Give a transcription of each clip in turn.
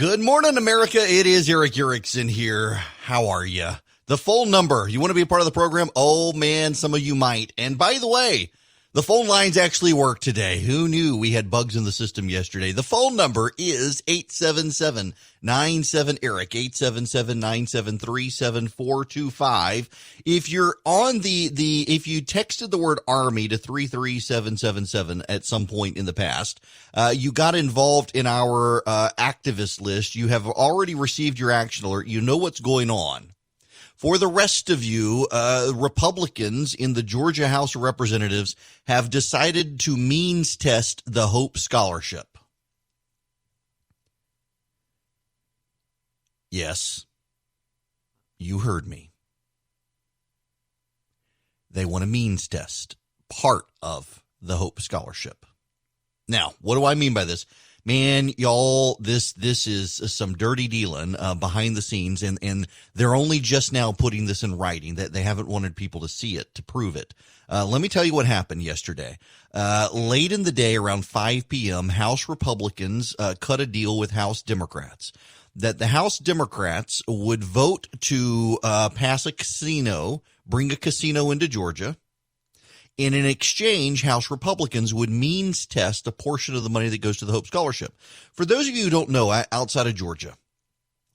Good morning, America. It is Eric Erickson here. How are you? The phone number. You want to be a part of the program? Oh, man, some of you might. And by the way, the phone lines actually work today. Who knew we had bugs in the system yesterday? The phone number is 877-97-ERIC, 877-973-7425. If you're on if you texted the word Army to 33777 at some point in the past, you got involved in our activist list. You have already received your action alert. You know what's going on. For the rest of you, Republicans in the Georgia House of Representatives have decided to means test the Hope Scholarship. Yes, you heard me. They want to means test part of the Hope Scholarship. Now, what do I mean by this? Man, y'all, this is some dirty dealing behind the scenes, and they're only just now putting this in writing. That they haven't wanted people to see it, to prove it. Let me tell you what happened yesterday. Late in the day, around 5 p.m., House Republicans cut a deal with House Democrats that the House Democrats would vote to pass a casino, bring a casino into Georgia. And in exchange, House Republicans would means test a portion of the money that goes to the Hope Scholarship. For those of you who don't know, outside of Georgia,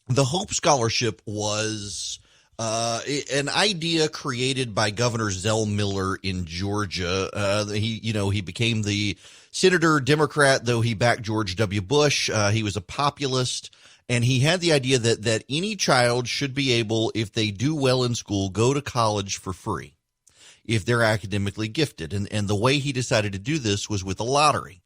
the Hope Scholarship was an idea created by Governor Zell Miller in Georgia. He became the senator Democrat, though he backed George W. Bush. He was a populist. And he had the idea that any child should be able, if they do well in school, go to college for free if they're academically gifted. And the way he decided to do this was with a lottery.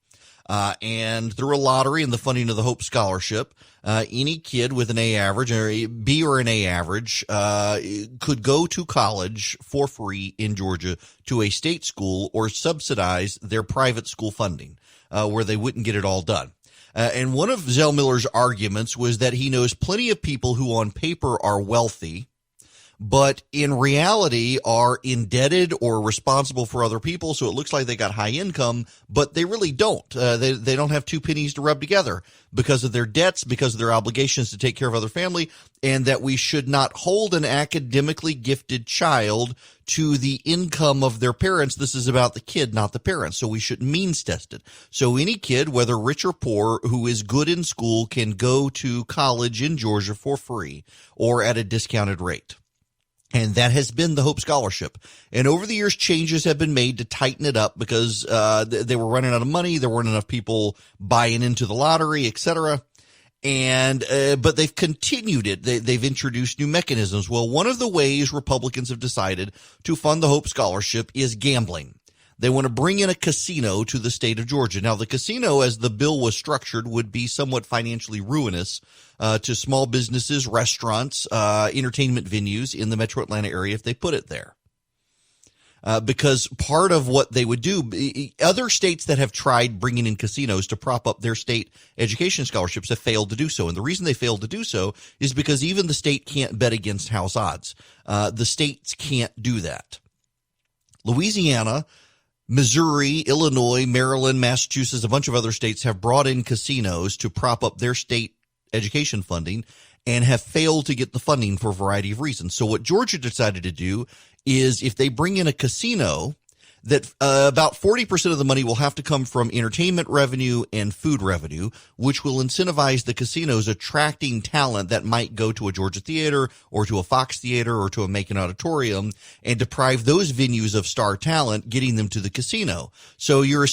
And through a lottery and the funding of the Hope Scholarship, any kid with an A average or a B or an A average could go to college for free in Georgia to a state school or subsidize their private school funding, where they wouldn't get it all done. And one of Zell Miller's arguments was that he knows plenty of people who on paper are wealthy, but in reality are indebted or responsible for other people. So it looks like they got high income, but they really don't. They don't have two pennies to rub together because of their debts, because of their obligations to take care of other family, and that we should not hold an academically gifted child to the income of their parents. This is about the kid, not the parents. So we should means test it. So any kid, whether rich or poor, who is good in school can go to college in Georgia for free or at a discounted rate. And that has been the Hope Scholarship. And over the years, changes have been made to tighten it up because they were running out of money. There weren't enough people buying into the lottery, et cetera. But they've continued it. They've introduced new mechanisms. Well, one of the ways Republicans have decided to fund the Hope Scholarship is gambling. They want to bring in a casino to the state of Georgia. Now, the casino, as the bill was structured, would be somewhat financially ruinous to small businesses, restaurants, entertainment venues in the metro Atlanta area if they put it there. Because part of what they would do, other states that have tried bringing in casinos to prop up their state education scholarships have failed to do so. And the reason they failed to do so is because even the state can't bet against house odds. The states can't do that. Louisiana, Missouri, Illinois, Maryland, Massachusetts, a bunch of other states have brought in casinos to prop up their state education funding and have failed to get the funding for a variety of reasons. So what Georgia decided to do is if they bring in a casino, that about 40% of the money will have to come from entertainment revenue and food revenue, which will incentivize the casinos attracting talent that might go to a Georgia Theater or to a Fox Theater or to a Macon Auditorium and deprive those venues of star talent, getting them to the casino. So you're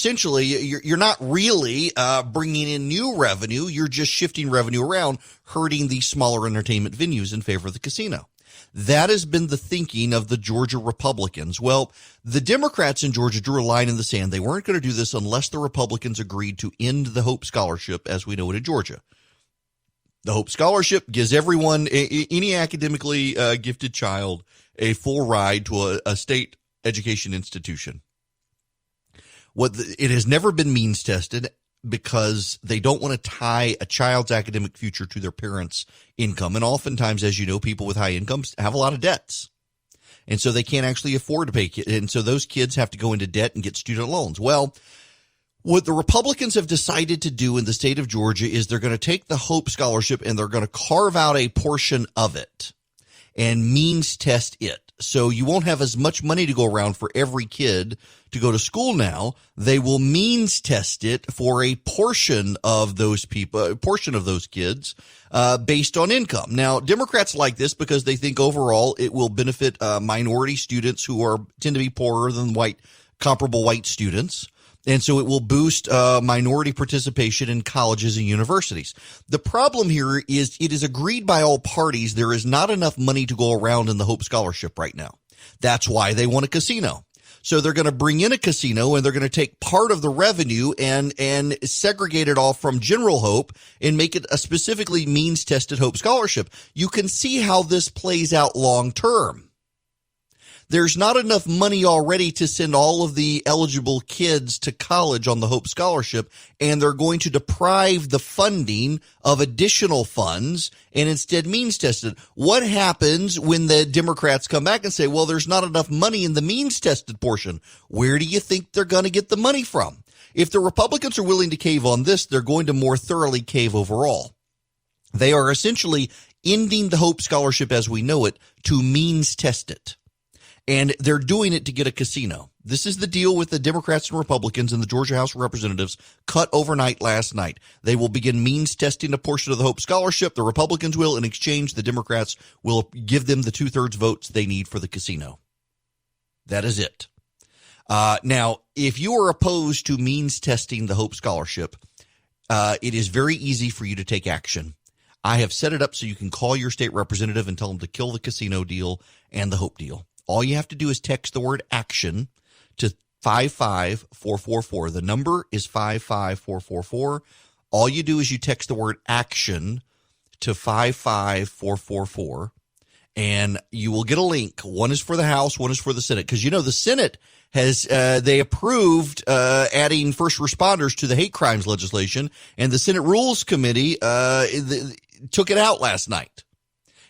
not really bringing in new revenue. You're just shifting revenue around, hurting these smaller entertainment venues in favor of the casino. That has been the thinking of the Georgia Republicans. Well, the Democrats in Georgia drew a line in the sand. They weren't going to do this unless the Republicans agreed to end the Hope Scholarship as we know it in Georgia. The Hope Scholarship gives everyone, any academically gifted child, a full ride to a state education institution. It has never been means tested, because they don't want to tie a child's academic future to their parents' income. And oftentimes, as you know, people with high incomes have a lot of debts. And so they can't actually afford to pay. And so those kids have to go into debt and get student loans. Well, What the Republicans have decided to do in the state of Georgia is they're going to take the Hope Scholarship and they're going to carve out a portion of it and means test it. So you won't have as much money to go around for every kid to go to school now. They will means test it for a portion of those people, a portion of those kids, based on income. Now, Democrats like this because they think overall it will benefit minority students who tend to be poorer than comparable white students. And so it will boost minority participation in colleges and universities. The problem here is it is agreed by all parties there is not enough money to go around in the Hope Scholarship right now. That's why they want a casino. So they're going to bring in a casino and they're going to take part of the revenue and segregate it off from General Hope and make it a specifically means-tested Hope Scholarship. You can see how this plays out long term. There's not enough money already to send all of the eligible kids to college on the Hope Scholarship, and they're going to deprive the funding of additional funds and instead means tested. What happens when the Democrats come back and say, well, there's not enough money in the means tested portion? Where do you think they're going to get the money from? If the Republicans are willing to cave on this, they're going to more thoroughly cave overall. They are essentially ending the Hope Scholarship as we know it to means test it. And they're doing it to get a casino. This is the deal with the Democrats and Republicans in the Georgia House of Representatives cut overnight last night. They will begin means testing a portion of the Hope Scholarship. The Republicans will. In exchange, the Democrats will give them the 2/3 votes they need for the casino. That is it. Now, if you are opposed to means testing the Hope Scholarship, it is very easy for you to take action. I have set it up so you can call your state representative and tell them to kill the casino deal and the Hope deal. All you have to do is text the word action to 55444. The number is 55444. All you do is you text the word action to 55444, and you will get a link. One is for the House, one is for the Senate. Because, the Senate has they approved adding first responders to the hate crimes legislation, and the Senate Rules Committee took it out last night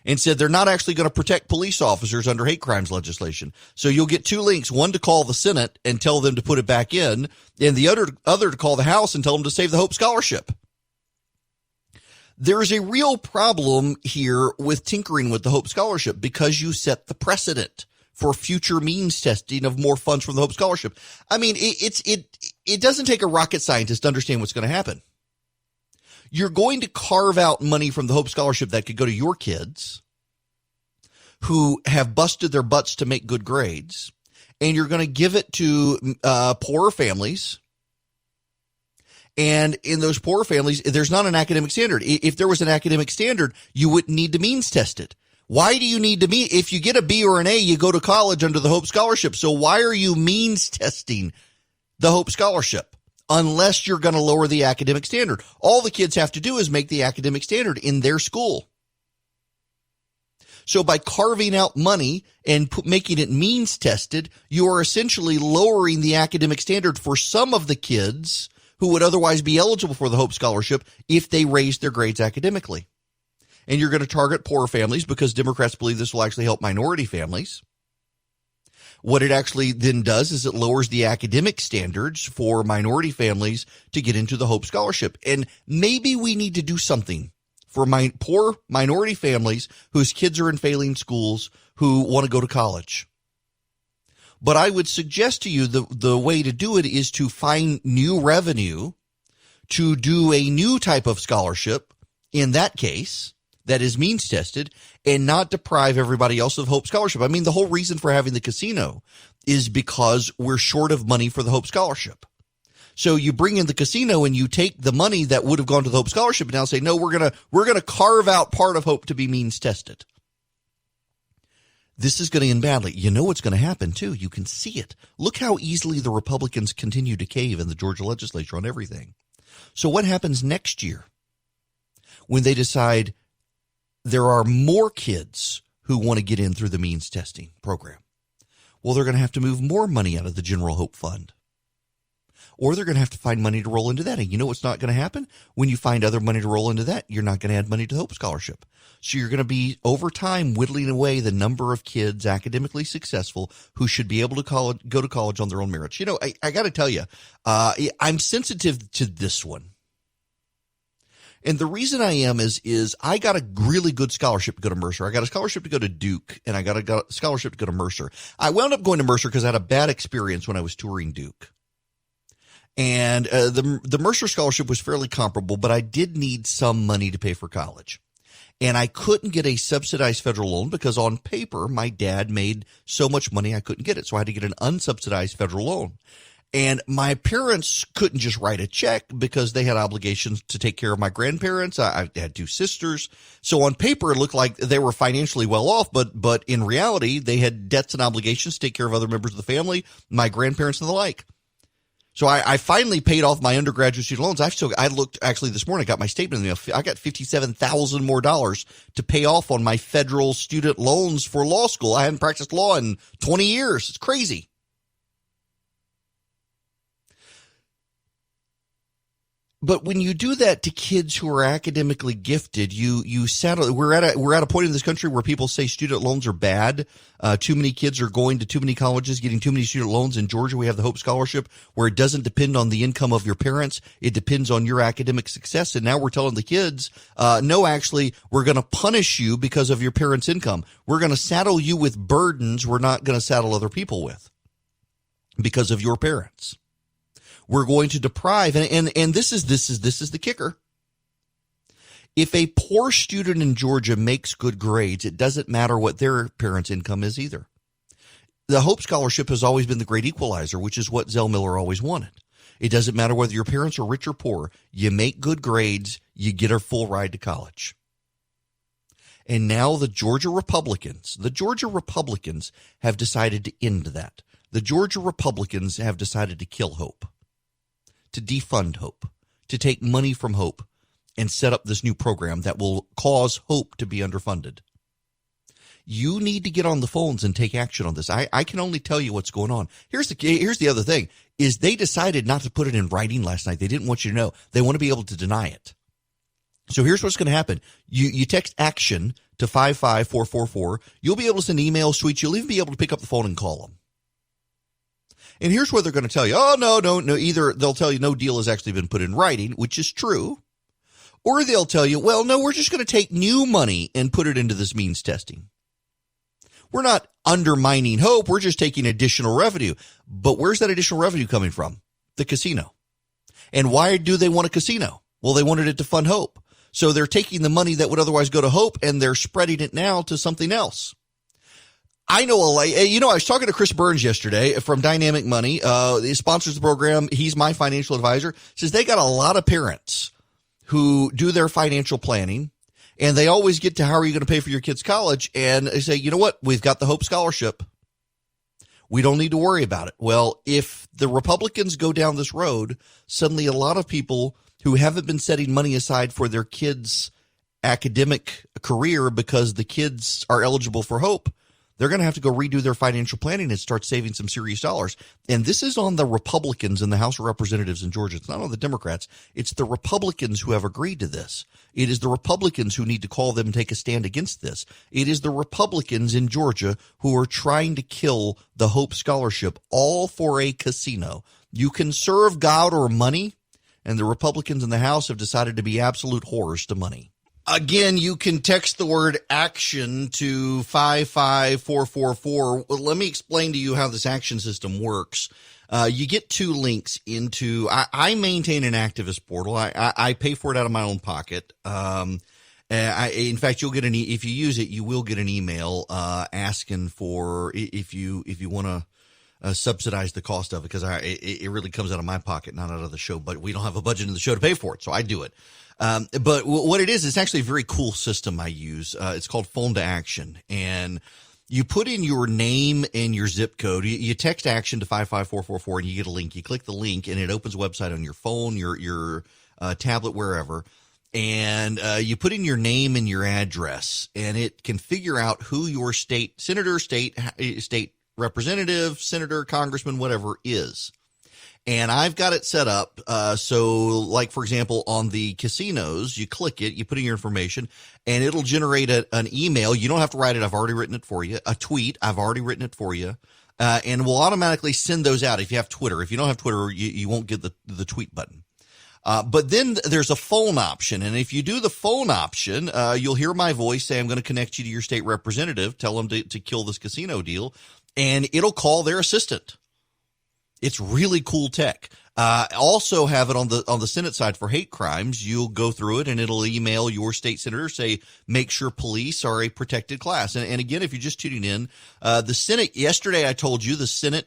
and said they're not actually going to protect police officers under hate crimes legislation. So you'll get two links, one to call the Senate and tell them to put it back in, and the other to call the House and tell them to save the Hope Scholarship. There is a real problem here with tinkering with the Hope Scholarship because you set the precedent for future means testing of more funds from the Hope Scholarship. I mean, it doesn't take a rocket scientist to understand what's going to happen. You're going to carve out money from the Hope Scholarship that could go to your kids who have busted their butts to make good grades, and you're going to give it to poorer families. And in those poorer families, there's not an academic standard. If there was an academic standard, you wouldn't need to means test it. Why do you need to mean? If you get a B or an A, you go to college under the Hope Scholarship. So why are you means testing the Hope Scholarship? Unless you're going to lower the academic standard. All the kids have to do is make the academic standard in their school. So by carving out money and making it means tested, you are essentially lowering the academic standard for some of the kids who would otherwise be eligible for the Hope Scholarship if they raised their grades academically. And you're going to target poorer families because Democrats believe this will actually help minority families. What it actually then does is it lowers the academic standards for minority families to get into the Hope Scholarship. And maybe we need to do something for poor minority families whose kids are in failing schools who want to go to college. But I would suggest to you the way to do it is to find new revenue to do a new type of scholarship in that case that is means tested and not deprive everybody else of Hope Scholarship. I mean, the whole reason for having the casino is because we're short of money for the Hope Scholarship. So you bring in the casino and you take the money that would have gone to the Hope Scholarship and now say, no, we're going to carve out part of Hope to be means tested. This is going to end badly. You know what's going to happen, too. You can see it. Look how easily the Republicans continue to cave in the Georgia legislature on everything. So what happens next year when they decide there are more kids who want to get in through the means testing program? Well, they're going to have to move more money out of the General Hope Fund. or they're going to have to find money to roll into that. And you know what's not going to happen? When you find other money to roll into that, you're not going to add money to the Hope Scholarship. So you're going to be, over time, whittling away the number of kids academically successful who should be able to go to college on their own merits. You know, I got to tell you, I'm sensitive to this one. And the reason I am is I got a really good scholarship to go to Mercer. I got a scholarship to go to Duke, and I got a scholarship to go to Mercer. I wound up going to Mercer because I had a bad experience when I was touring Duke. And the Mercer scholarship was fairly comparable, but I did need some money to pay for college. And I couldn't get a subsidized federal loan because on paper, my dad made so much money I couldn't get it. So I had to get an unsubsidized federal loan. And my parents couldn't just write a check because they had obligations to take care of my grandparents. I had two sisters. So on paper, it looked like they were financially well off, but in reality, they had debts and obligations to take care of other members of the family, my grandparents and the like. So I finally paid off my undergraduate student loans. I looked actually this morning, I got my statement in the mail. I got $57,000 more to pay off on my federal student loans for law school. I hadn't practiced law in 20 years. It's crazy. But when you do that to kids who are academically gifted, you settle. We're at a point in this country where people say student loans are bad. Too many kids are going to too many colleges, getting too many student loans. In Georgia, we have the Hope Scholarship, where it doesn't depend on the income of your parents. It depends on your academic success. And now we're telling the kids, no, actually, we're going to punish you because of your parents' income. We're going to saddle you with burdens we're not going to saddle other people with because of your parents. We're going to deprive, and this is the kicker. If a poor student in Georgia makes good grades, it doesn't matter what their parents' income is either. The Hope Scholarship has always been the great equalizer, which is what Zell Miller always wanted. It doesn't matter whether your parents are rich or poor. You make good grades, you get a full ride to college. And now the Georgia Republicans have decided to end that. The Georgia Republicans have decided to kill Hope, to defund Hope, to take money from Hope and set up this new program that will cause Hope to be underfunded. You need to get on the phones and take action on this. I can only tell you what's going on. Here's the other thing, is they decided not to put it in writing last night. They didn't want you to know. They want to be able to deny it. So here's what's going to happen. You text action to 55444. You'll be able to send emails, tweets. You'll even be able to pick up the phone and call them. And here's what they're going to tell you. Oh, no. Either they'll tell you no deal has actually been put in writing, which is true. Or they'll tell you, well, no, we're just going to take new money and put it into this means testing. We're not undermining Hope. We're just taking additional revenue. But where's that additional revenue coming from? The casino. And why do they want a casino? Well, they wanted it to fund Hope. So they're taking the money that would otherwise go to Hope and they're spreading it now to something else. I know I was talking to Chris Burns yesterday from Dynamic Money. He sponsors the program. He's my financial advisor. Says they got a lot of parents who do their financial planning, and they always get to how are you going to pay for your kids' college? And they say, you know what? We've got the Hope Scholarship. We don't need to worry about it. Well, if the Republicans go down this road, suddenly a lot of people who haven't been setting money aside for their kids' academic career because the kids are eligible for Hope, they're going to have to go redo their financial planning and start saving some serious dollars. And this is on the Republicans in the House of Representatives in Georgia. It's not on the Democrats. It's the Republicans who have agreed to this. It is the Republicans who need to call them and take a stand against this. It is the Republicans in Georgia who are trying to kill the Hope Scholarship, all for a casino. You can serve God or money, and the Republicans in the House have decided to be absolute whores to money. Again, you can text the word action to 55444. Let me explain to you how this action system works. You get two links into, I maintain an activist portal. I pay for it out of my own pocket. In fact, you'll get if you use it, you will get an email, asking for if you want to subsidize the cost of it, because it really comes out of my pocket, not out of the show, but we don't have a budget in the show to pay for it. So I do it. But what it is, it's actually a very cool system I use. It's called Phone to Action, and you put in your name and your zip code. You text action to 55444 and you get a link. You click the link and it opens a website on your phone, your tablet, wherever. And you put in your name and your address, and it can figure out who your state senator, state representative, senator, congressman, whatever is. And I've got it set up. So like, for example, on the casinos, you click it, you put in your information, and it'll generate an email. You don't have to write it. I've already written it for you. A tweet. I've already written it for you. And we'll automatically send those out. If you have Twitter, if you don't have Twitter, you won't get the tweet button. But then there's a phone option. And if you do the phone option, you'll hear my voice say, I'm going to connect you to your state representative. Tell them to kill this casino deal. And it'll call their assistant. It's really cool tech. Also have it on the Senate side for hate crimes. You'll go through it and it'll email your state senator, say, make sure police are a protected class. And again, if you're just tuning in, the Senate, yesterday I told you the Senate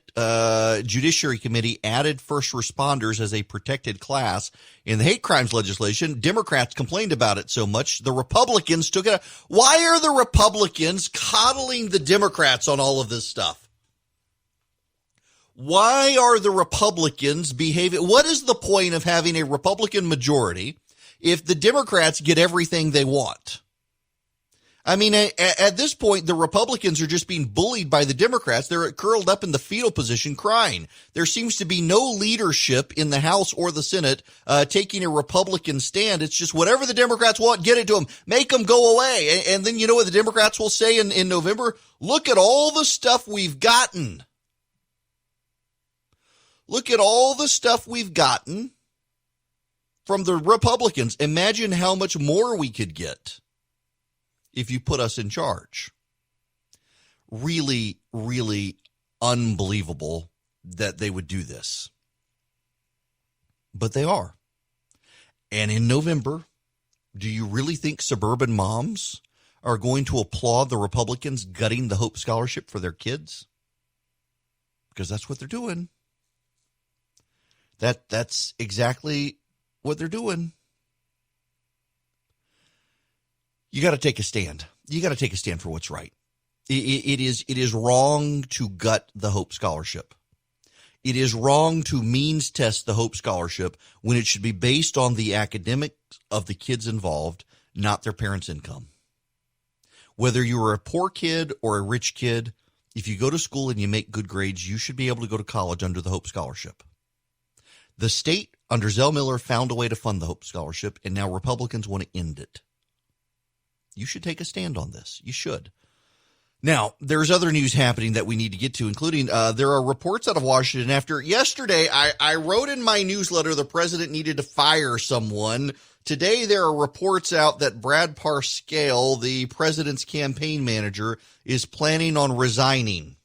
Judiciary Committee added first responders as a protected class in the hate crimes legislation. Democrats complained about it so much. The Republicans took it out. Why are the Republicans coddling the Democrats on all of this stuff? Why are the Republicans behaving? What is the point of having a Republican majority if the Democrats get everything they want? I mean, at this point, the Republicans are just being bullied by the Democrats. They're curled up in the fetal position crying. There seems to be no leadership in the House or the Senate taking a Republican stand. It's just whatever the Democrats want, get it to them. Make them go away. And then you know what the Democrats will say in November? Look at all the stuff we've gotten. Look at all the stuff we've gotten from the Republicans. Imagine how much more we could get if you put us in charge. Really, really unbelievable that they would do this. But they are. And in November, do you really think suburban moms are going to applaud the Republicans gutting the Hope Scholarship for their kids? Because that's what they're doing. That's exactly what they're doing. You got to take a stand. You got to take a stand for what's right. It is wrong to gut the Hope Scholarship. It is wrong to means test the Hope Scholarship when it should be based on the academics of the kids involved, not their parents' income. Whether you're a poor kid or a rich kid, if you go to school and you make good grades, you should be able to go to college under the Hope Scholarship. The state under Zell Miller found a way to fund the Hope Scholarship, and now Republicans want to end it. You should take a stand on this. You should. Now, there's other news happening that we need to get to, including there are reports out of Washington after yesterday. I wrote in my newsletter the president needed to fire someone. Today, there are reports out that Brad Parscale, the president's campaign manager, is planning on resigning.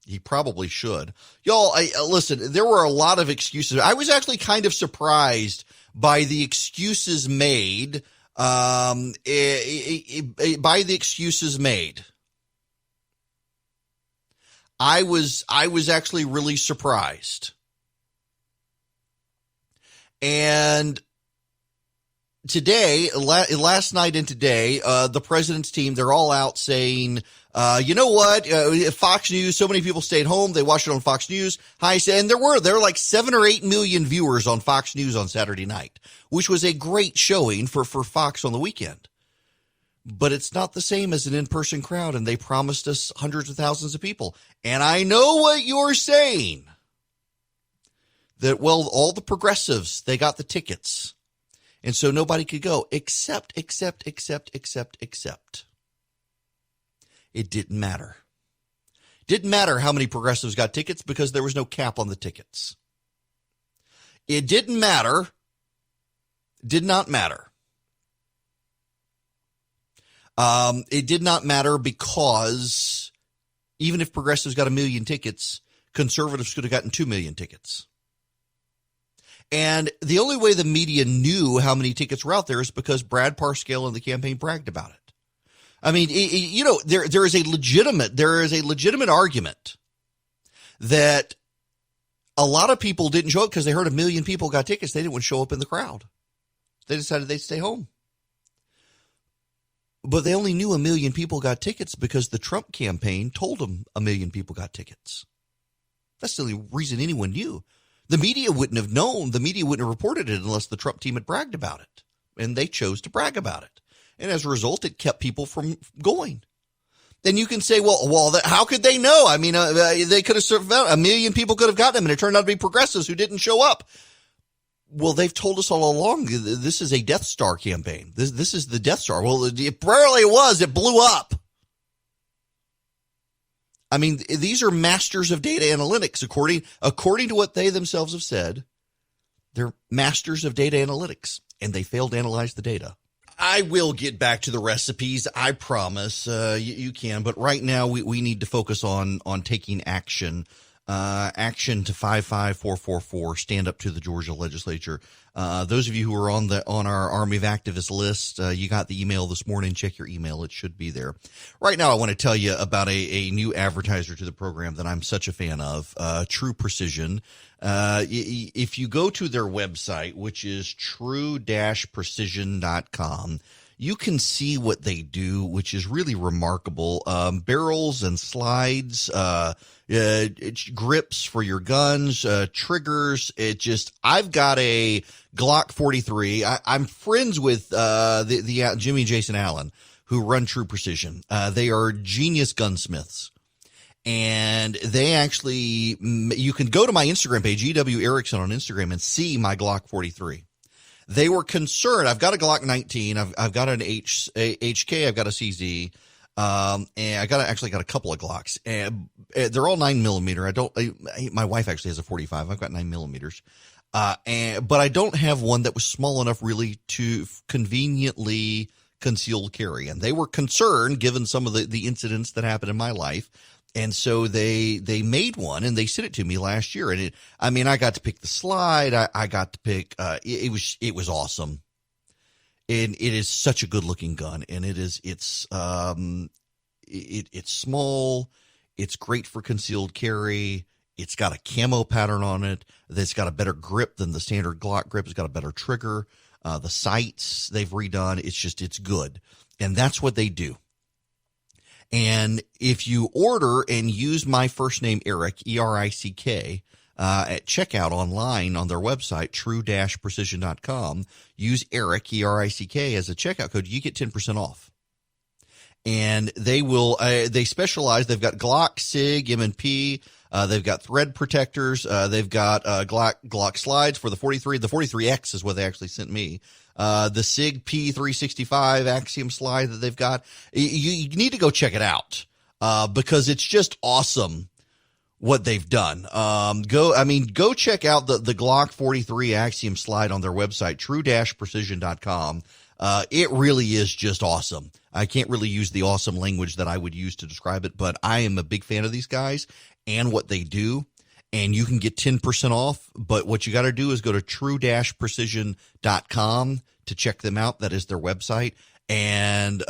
He probably should. Y'all, listen, there were a lot of excuses. I was actually kind of surprised by the excuses made, by the excuses made. I was actually really surprised. And today, last night and today, the president's team, they're all out saying, you know what, Fox News, so many people stayed home. They watched it on Fox News. And there were like 7 or 8 million viewers on Fox News on Saturday night, which was a great showing for Fox on the weekend. But it's not the same as an in-person crowd, and they promised us hundreds of thousands of people. And I know what you're saying. That, well, all the progressives, they got the tickets. And so nobody could go, except. It didn't matter. Didn't matter how many progressives got tickets because there was no cap on the tickets. It didn't matter. Did not matter. It did not matter because even if progressives got 1 million tickets, conservatives could have gotten 2 million tickets. And the only way the media knew how many tickets were out there is because Brad Parscale and the campaign bragged about it. I mean, there is a legitimate argument that a lot of people didn't show up because they heard 1 million people got tickets. They didn't want to show up in the crowd. They decided they'd stay home. But they only knew 1 million people got tickets because the Trump campaign told them 1 million people got tickets. That's the only reason anyone knew. The media wouldn't have known. The media wouldn't have reported it unless the Trump team had bragged about it. And they chose to brag about it. And as a result, it kept people from going. then you can say, well, how could they know? I mean, they could have survived. 1 million people could have gotten them, and it turned out to be progressives who didn't show up. Well, they've told us all along, this is a Death Star campaign. This is the Death Star. Well, it barely was. It blew up. I mean, these are masters of data analytics. According to what they themselves have said, they're masters of data analytics, and they failed to analyze the data. I will get back to the recipes. I promise you can. But right now we need to focus on taking action. Action to 55444. Stand up to the Georgia legislature. Those of you who are on our Army of Activists list, you got the email this morning. Check your email. It should be there. Right now, I want to tell you about a new advertiser to the program that I'm such a fan of, True Precision. If you go to their website, which is true-precision.com, you can see what they do, which is really remarkable. Barrels and slides, grips for your guns, triggers. I've got a Glock 43. I'm friends with the Jimmy and Jason Allen, who run True Precision. They are genius gunsmiths. And they actually, you can go to my Instagram page, EW Erickson on Instagram, and see my Glock 43. They were concerned. I've got a Glock 19. I've got an HK. I've got a CZ. And I got a couple of Glocks, and they're all 9mm. My wife actually has a 45. I've got 9mm. But I don't have one that was small enough really to conveniently conceal carry. And they were concerned given some of the incidents that happened in my life. And so they made one and they sent it to me last year. And I got to pick the slide. I got to pick, it was awesome. And it is such a good looking gun. And it's small. It's great for concealed carry. It's got a camo pattern on it. That's got a better grip than the standard Glock grip. It's got a better trigger. The sights they've redone. It's good. And that's what they do. And if you order and use my first name, Eric, E-R-I-C-K, at checkout online on their website, true-precision.com, use Eric, E-R-I-C-K, as a checkout code, you get 10% off. And they specialize, they've got Glock, SIG, M&P, they've got thread protectors, they've got Glock slides for the 43. The 43X is what they actually sent me. The SIG P365 Axiom slide that they've got. You need to go check it out, because it's just awesome what they've done. Go check out the Glock 43 Axiom slide on their website, true-precision.com. It really is just awesome. I can't really use the awesome language that I would use to describe it, but I am a big fan of these guys and what they do. And you can get 10% off, but what you got to do is go to true-precision.com to check them out. That is their website, and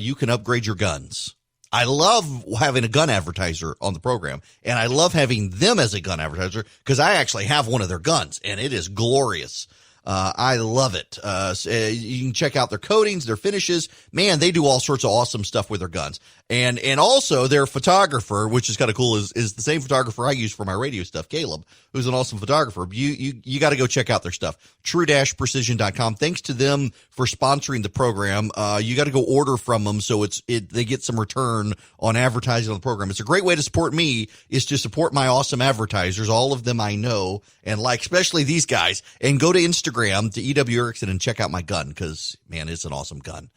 you can upgrade your guns. I love having a gun advertiser on the program, and I love having them as a gun advertiser because I actually have one of their guns, and it is glorious. I love it. You can check out their coatings, their finishes. Man, they do all sorts of awesome stuff with their guns. And also their photographer, which is kind of cool, is the same photographer I use for my radio stuff, Caleb, who's an awesome photographer. You got to go check out their stuff. True-precision.com. Thanks to them for sponsoring the program. You got to go order from them so they get some return on advertising on the program. It's a great way to support me, is to support my awesome advertisers, all of them I know and like, especially these guys, and go to Instagram to EW Erickson and check out my gun, because man, it's an awesome gun.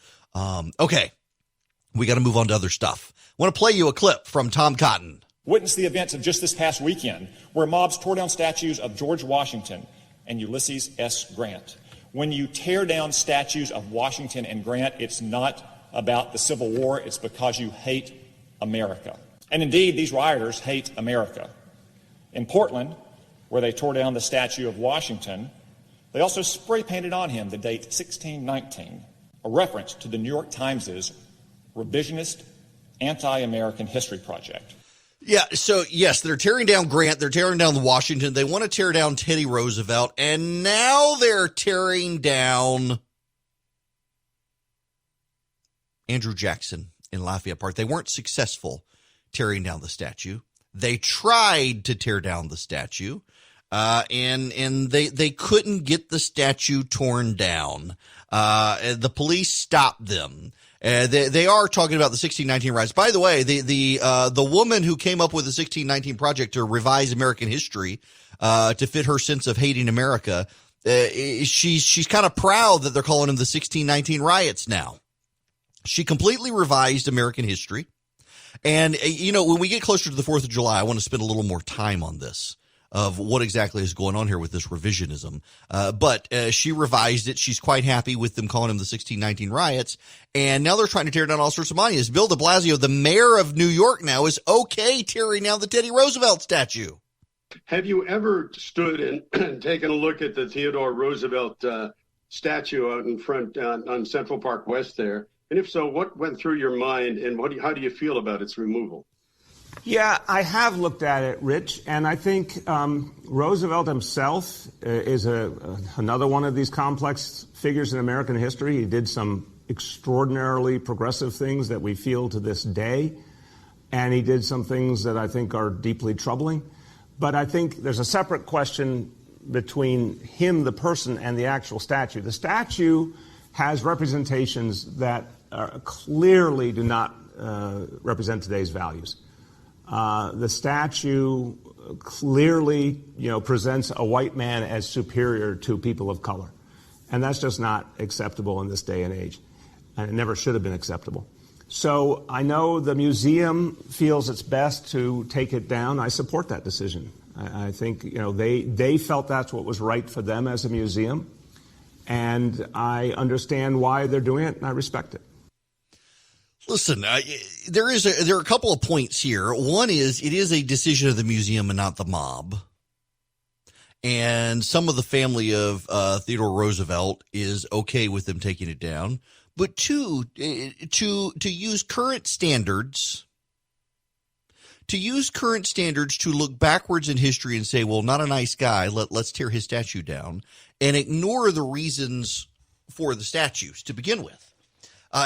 Okay. We got to move on to other stuff. I want to play you a clip from Tom Cotton. Witness the events of just this past weekend, where mobs tore down statues of George Washington and Ulysses S. Grant. When you tear down statues of Washington and Grant, it's not about the Civil War, it's because you hate America. And indeed, these rioters hate America. In Portland, where they tore down the statue of Washington, they also spray painted on him the date 1619, a reference to the New York Times' revisionist anti-American history project. Yeah, so yes, they're tearing down Grant, they're tearing down Washington, they want to tear down Teddy Roosevelt, and now they're tearing down Andrew Jackson in Lafayette Park. They weren't successful tearing down the statue. They tried to tear down the statue, and they couldn't get the statue torn down. The police stopped them. They are talking about the 1619 riots. By the way, the woman who came up with the 1619 project to revise American history to fit her sense of hating America, she's kind of proud that they're calling them the 1619 riots now. She completely revised American history. And, when we get closer to the 4th of July, I want to spend a little more time on this, of what exactly is going on here with this revisionism. But she revised it. She's quite happy with them calling them the 1619 riots. And now they're trying to tear down all sorts of monuments. Bill de Blasio, the mayor of New York now, is okay tearing down the Teddy Roosevelt statue. Have you ever stood and taken a look at the Theodore Roosevelt statue out in front on Central Park West there? And if so, what went through your mind, and how do you feel about its removal? Yeah, I have looked at it, Rich, and I think Roosevelt himself is another one of these complex figures in American history. He did some extraordinarily progressive things that we feel to this day, and he did some things that I think are deeply troubling. But I think there's a separate question between him, the person, and the actual statue. The statue has representations that clearly do not represent today's values. The statue clearly, presents a white man as superior to people of color. And that's just not acceptable in this day and age. And it never should have been acceptable. So I know the museum feels it's best to take it down. I support that decision. I think, they felt that's what was right for them as a museum. And I understand why they're doing it, and I respect it. Listen, there are a couple of points here. One is it is a decision of the museum and not the mob. And some of the family of Theodore Roosevelt is okay with them taking it down. But two, to use current standards, to look backwards in history and say, well, not a nice guy, let's tear his statue down, and ignore the reasons for the statues to begin with.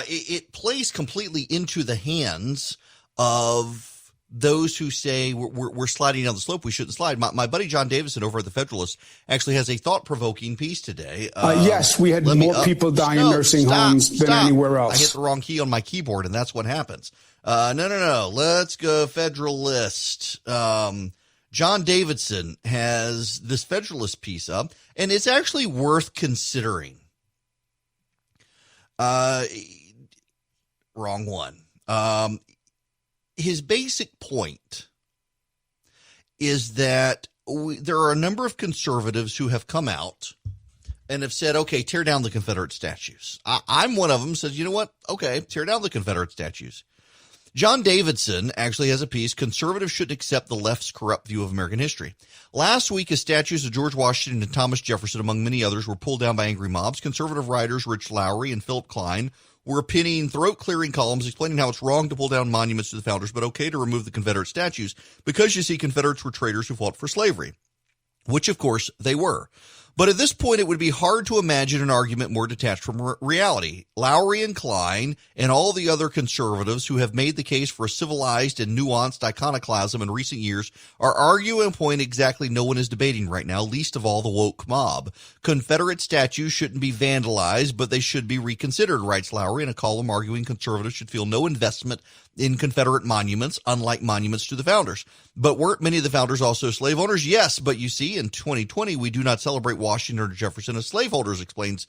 It plays completely into the hands of those who say we're sliding down the slope. We shouldn't slide. My buddy John Davison over at the Federalist actually has a thought-provoking piece today. Yes, we had more people die in nursing homes than anywhere else. I hit the wrong key on my keyboard, and that's what happens. No. Let's go Federalist. John Davidson has this Federalist piece up, and it's actually worth considering. Wrong one. His basic point is that there are a number of conservatives who have come out and have said, okay, tear down the Confederate statues. I'm one of them, says, you know what? Okay, tear down the Confederate statues. John Davidson actually has a piece, Conservatives Should Accept the Left's Corrupt View of American History. Last week, as statues of George Washington and Thomas Jefferson, among many others, were pulled down by angry mobs, conservative writers Rich Lowry and Philip Klein were penning throat-clearing columns explaining how it's wrong to pull down monuments to the founders, but okay to remove the Confederate statues because, you see, Confederates were traitors who fought for slavery, which, of course, they were. But at this point, it would be hard to imagine an argument more detached from reality. Lowry and Klein and all the other conservatives who have made the case for a civilized and nuanced iconoclasm in recent years are arguing a point exactly no one is debating right now, least of all the woke mob. Confederate statues shouldn't be vandalized, but they should be reconsidered, writes Lowry in a column arguing conservatives should feel no investment in Confederate monuments, unlike monuments to the founders. But weren't many of the founders also slave owners? Yes, but you see, in 2020, we do not celebrate Washington or Jefferson as slaveholders, explains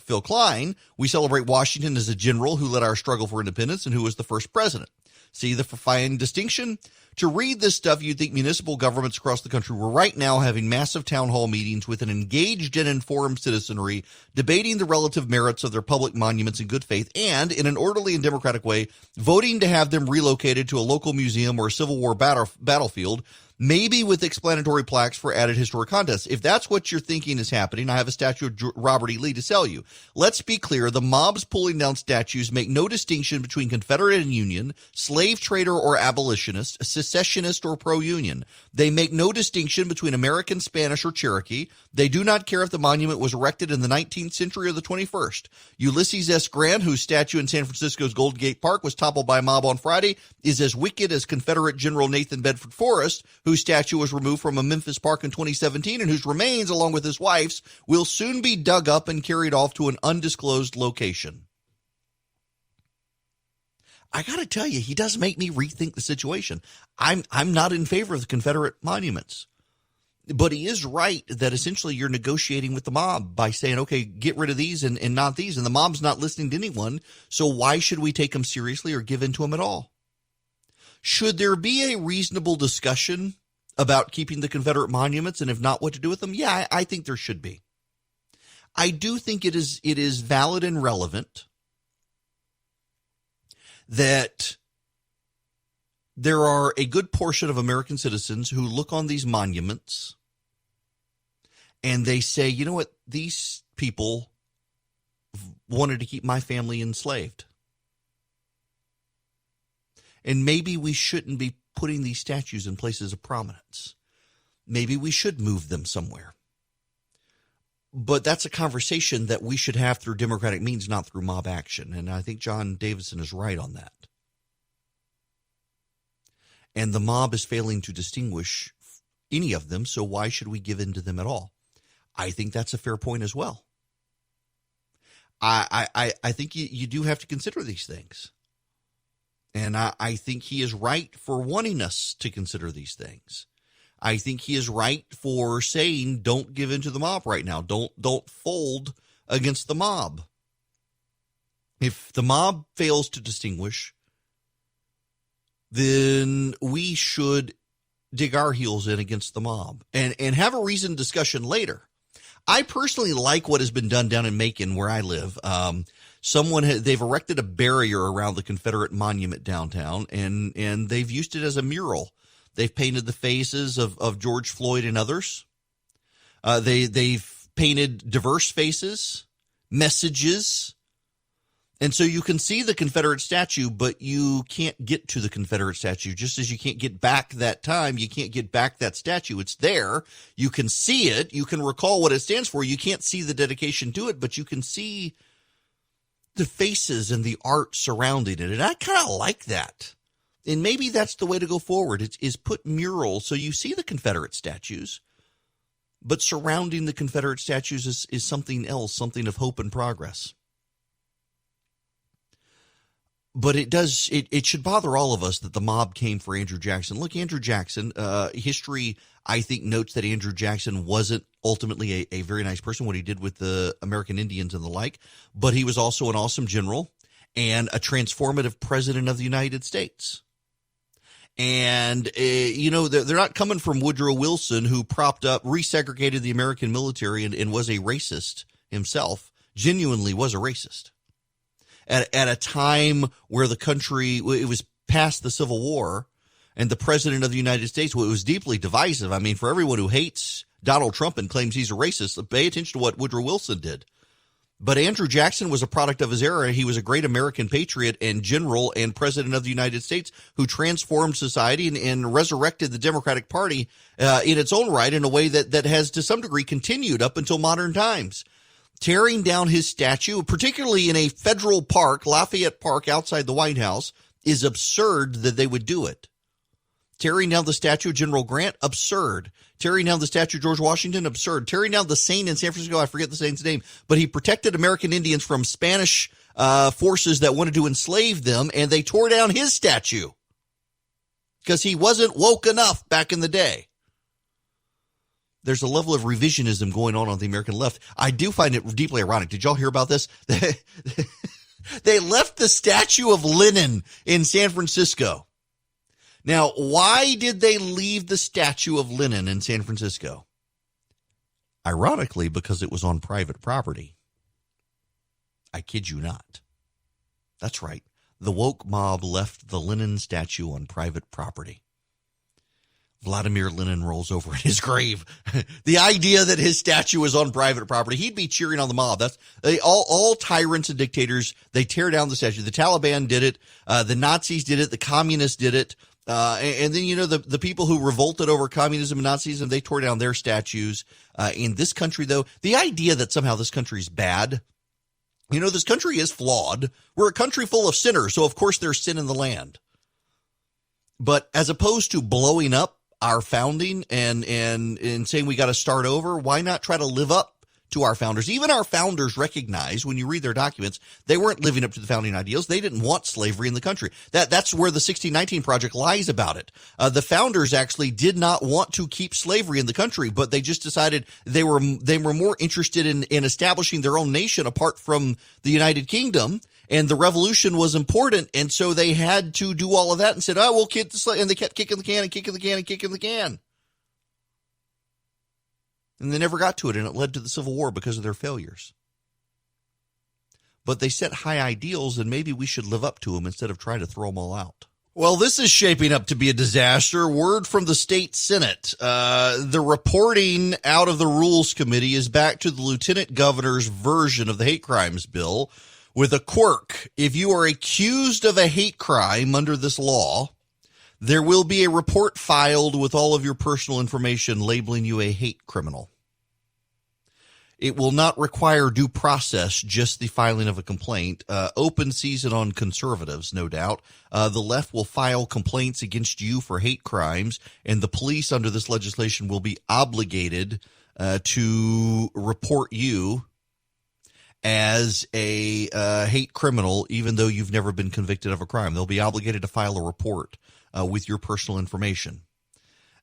Phil Klein. We celebrate Washington as a general who led our struggle for independence and who was the first president. See the fine distinction? To read this stuff, you'd think municipal governments across the country were right now having massive town hall meetings with an engaged and informed citizenry, debating the relative merits of their public monuments in good faith, and, in an orderly and democratic way, voting to have them relocated to a local museum or a Civil War battlefield, maybe with explanatory plaques for added historic context. If that's what you're thinking is happening, I have a statue of Robert E. Lee to sell you. Let's be clear. The mobs pulling down statues make no distinction between Confederate and Union, slave trader or abolitionist, secessionist or pro-Union. They make no distinction between American, Spanish, or Cherokee. They do not care if the monument was erected in the 19th century or the 21st. Ulysses S. Grant, whose statue in San Francisco's Golden Gate Park was toppled by a mob on Friday, is as wicked as Confederate General Nathan Bedford Forrest, whose statue was removed from a Memphis park in 2017 and whose remains, along with his wife's, will soon be dug up and carried off to an undisclosed location. I got to tell you, he does make me rethink the situation. I'm not in favor of the Confederate monuments. But he is right that essentially you're negotiating with the mob by saying, okay, get rid of these and not these. And the mob's not listening to anyone. So why should we take them seriously or give in to them at all? Should there be a reasonable discussion about keeping the Confederate monuments, and if not, what to do with them? Yeah, I think there should be. I do think it is valid and relevant that there are a good portion of American citizens who look on these monuments and they say, you know what, these people wanted to keep my family enslaved. And maybe we shouldn't be putting these statues in places of prominence. Maybe we should move them somewhere. But that's a conversation that we should have through democratic means, not through mob action. And I think John Davidson is right on that. And the mob is failing to distinguish any of them, so why should we give in to them at all? I think that's a fair point as well. I think you do have to consider these things. And I think he is right for wanting us to consider these things. I think he is right for saying don't give in to the mob right now. Don't fold against the mob. If the mob fails to distinguish, then we should dig our heels in against the mob and have a reasoned discussion later. I personally like what has been done down in Macon where I live. They've erected a barrier around the Confederate monument downtown, and they've used it as a mural. They've painted the faces of George Floyd and others. They've painted diverse faces, messages. And so you can see the Confederate statue, but you can't get to the Confederate statue. Just as you can't get back that time, you can't get back that statue. It's there. You can see it. You can recall what it stands for. You can't see the dedication to it, but you can see the faces and the art surrounding it. And I kind of like that. And maybe that's the way to go forward, is put murals so you see the Confederate statues, but surrounding the Confederate statues is something else, something of hope and progress. But it should bother all of us that the mob came for Andrew Jackson. Look, Andrew Jackson, history, I think, notes that Andrew Jackson wasn't ultimately a very nice person, what he did with the American Indians and the like, but he was also an awesome general and a transformative president of the United States. And, they're not coming from Woodrow Wilson, who resegregated the American military and was a racist himself, genuinely was a racist. At a time where the country, it was past the Civil War, and the president of the United States, it was deeply divisive. I mean, for everyone who hates Donald Trump and claims he's a racist, pay attention to what Woodrow Wilson did. But Andrew Jackson was a product of his era. He was a great American patriot and general and president of the United States who transformed society and resurrected the Democratic Party in its own right in a way that has to some degree continued up until modern times. Tearing down his statue, particularly in a federal park, Lafayette Park outside the White House, is absurd that they would do it. Tearing down the statue of General Grant, absurd. Tearing down the statue of George Washington, absurd. Tearing down the saint in San Francisco, I forget the saint's name, but he protected American Indians from Spanish forces that wanted to enslave them, and they tore down his statue because he wasn't woke enough back in the day. There's a level of revisionism going on the American left. I do find it deeply ironic. Did y'all hear about this? They left the statue of Lenin in San Francisco. Now, why did they leave the statue of Lenin in San Francisco? Ironically, because it was on private property. I kid you not. That's right. The woke mob left the Lenin statue on private property. Vladimir Lenin rolls over in his grave. The idea that his statue is on private property, he'd be cheering on the mob. All tyrants and dictators, they tear down the statue. The Taliban did it. The Nazis did it. The communists did it. And then, the people who revolted over communism and Nazism, they tore down their statues. In this country, though, the idea that somehow this country is bad, this country is flawed. We're a country full of sinners, so of course there's sin in the land. But as opposed to blowing up our founding and saying we got to start over, why not try to live up to our founders. Even our founders recognized, when you read their documents, they weren't living up to the founding ideals. They didn't want slavery in the country. That's where the 1619 Project lies about it. The founders actually did not want to keep slavery in the country, but they just decided they were more interested in establishing their own nation apart from the United Kingdom. And the revolution was important, and so they had to do all of that and said, "Oh, we'll kick the slave," and they kept kicking the can and kicking the can and kicking the can. And they never got to it, and it led to the Civil War because of their failures. But they set high ideals, and maybe we should live up to them instead of trying to throw them all out. Well, this is shaping up to be a disaster. Word from the state Senate. The reporting out of the Rules Committee is back to the lieutenant governor's version of the hate crimes bill, with a quirk. If you are accused of a hate crime under this law, there will be a report filed with all of your personal information labeling you a hate criminal. It will not require due process, just the filing of a complaint. Open season on conservatives, no doubt. The left will file complaints against you for hate crimes, and the police under this legislation will be obligated to report you as a hate criminal, even though you've never been convicted of a crime. They'll be obligated to file a report with your personal information.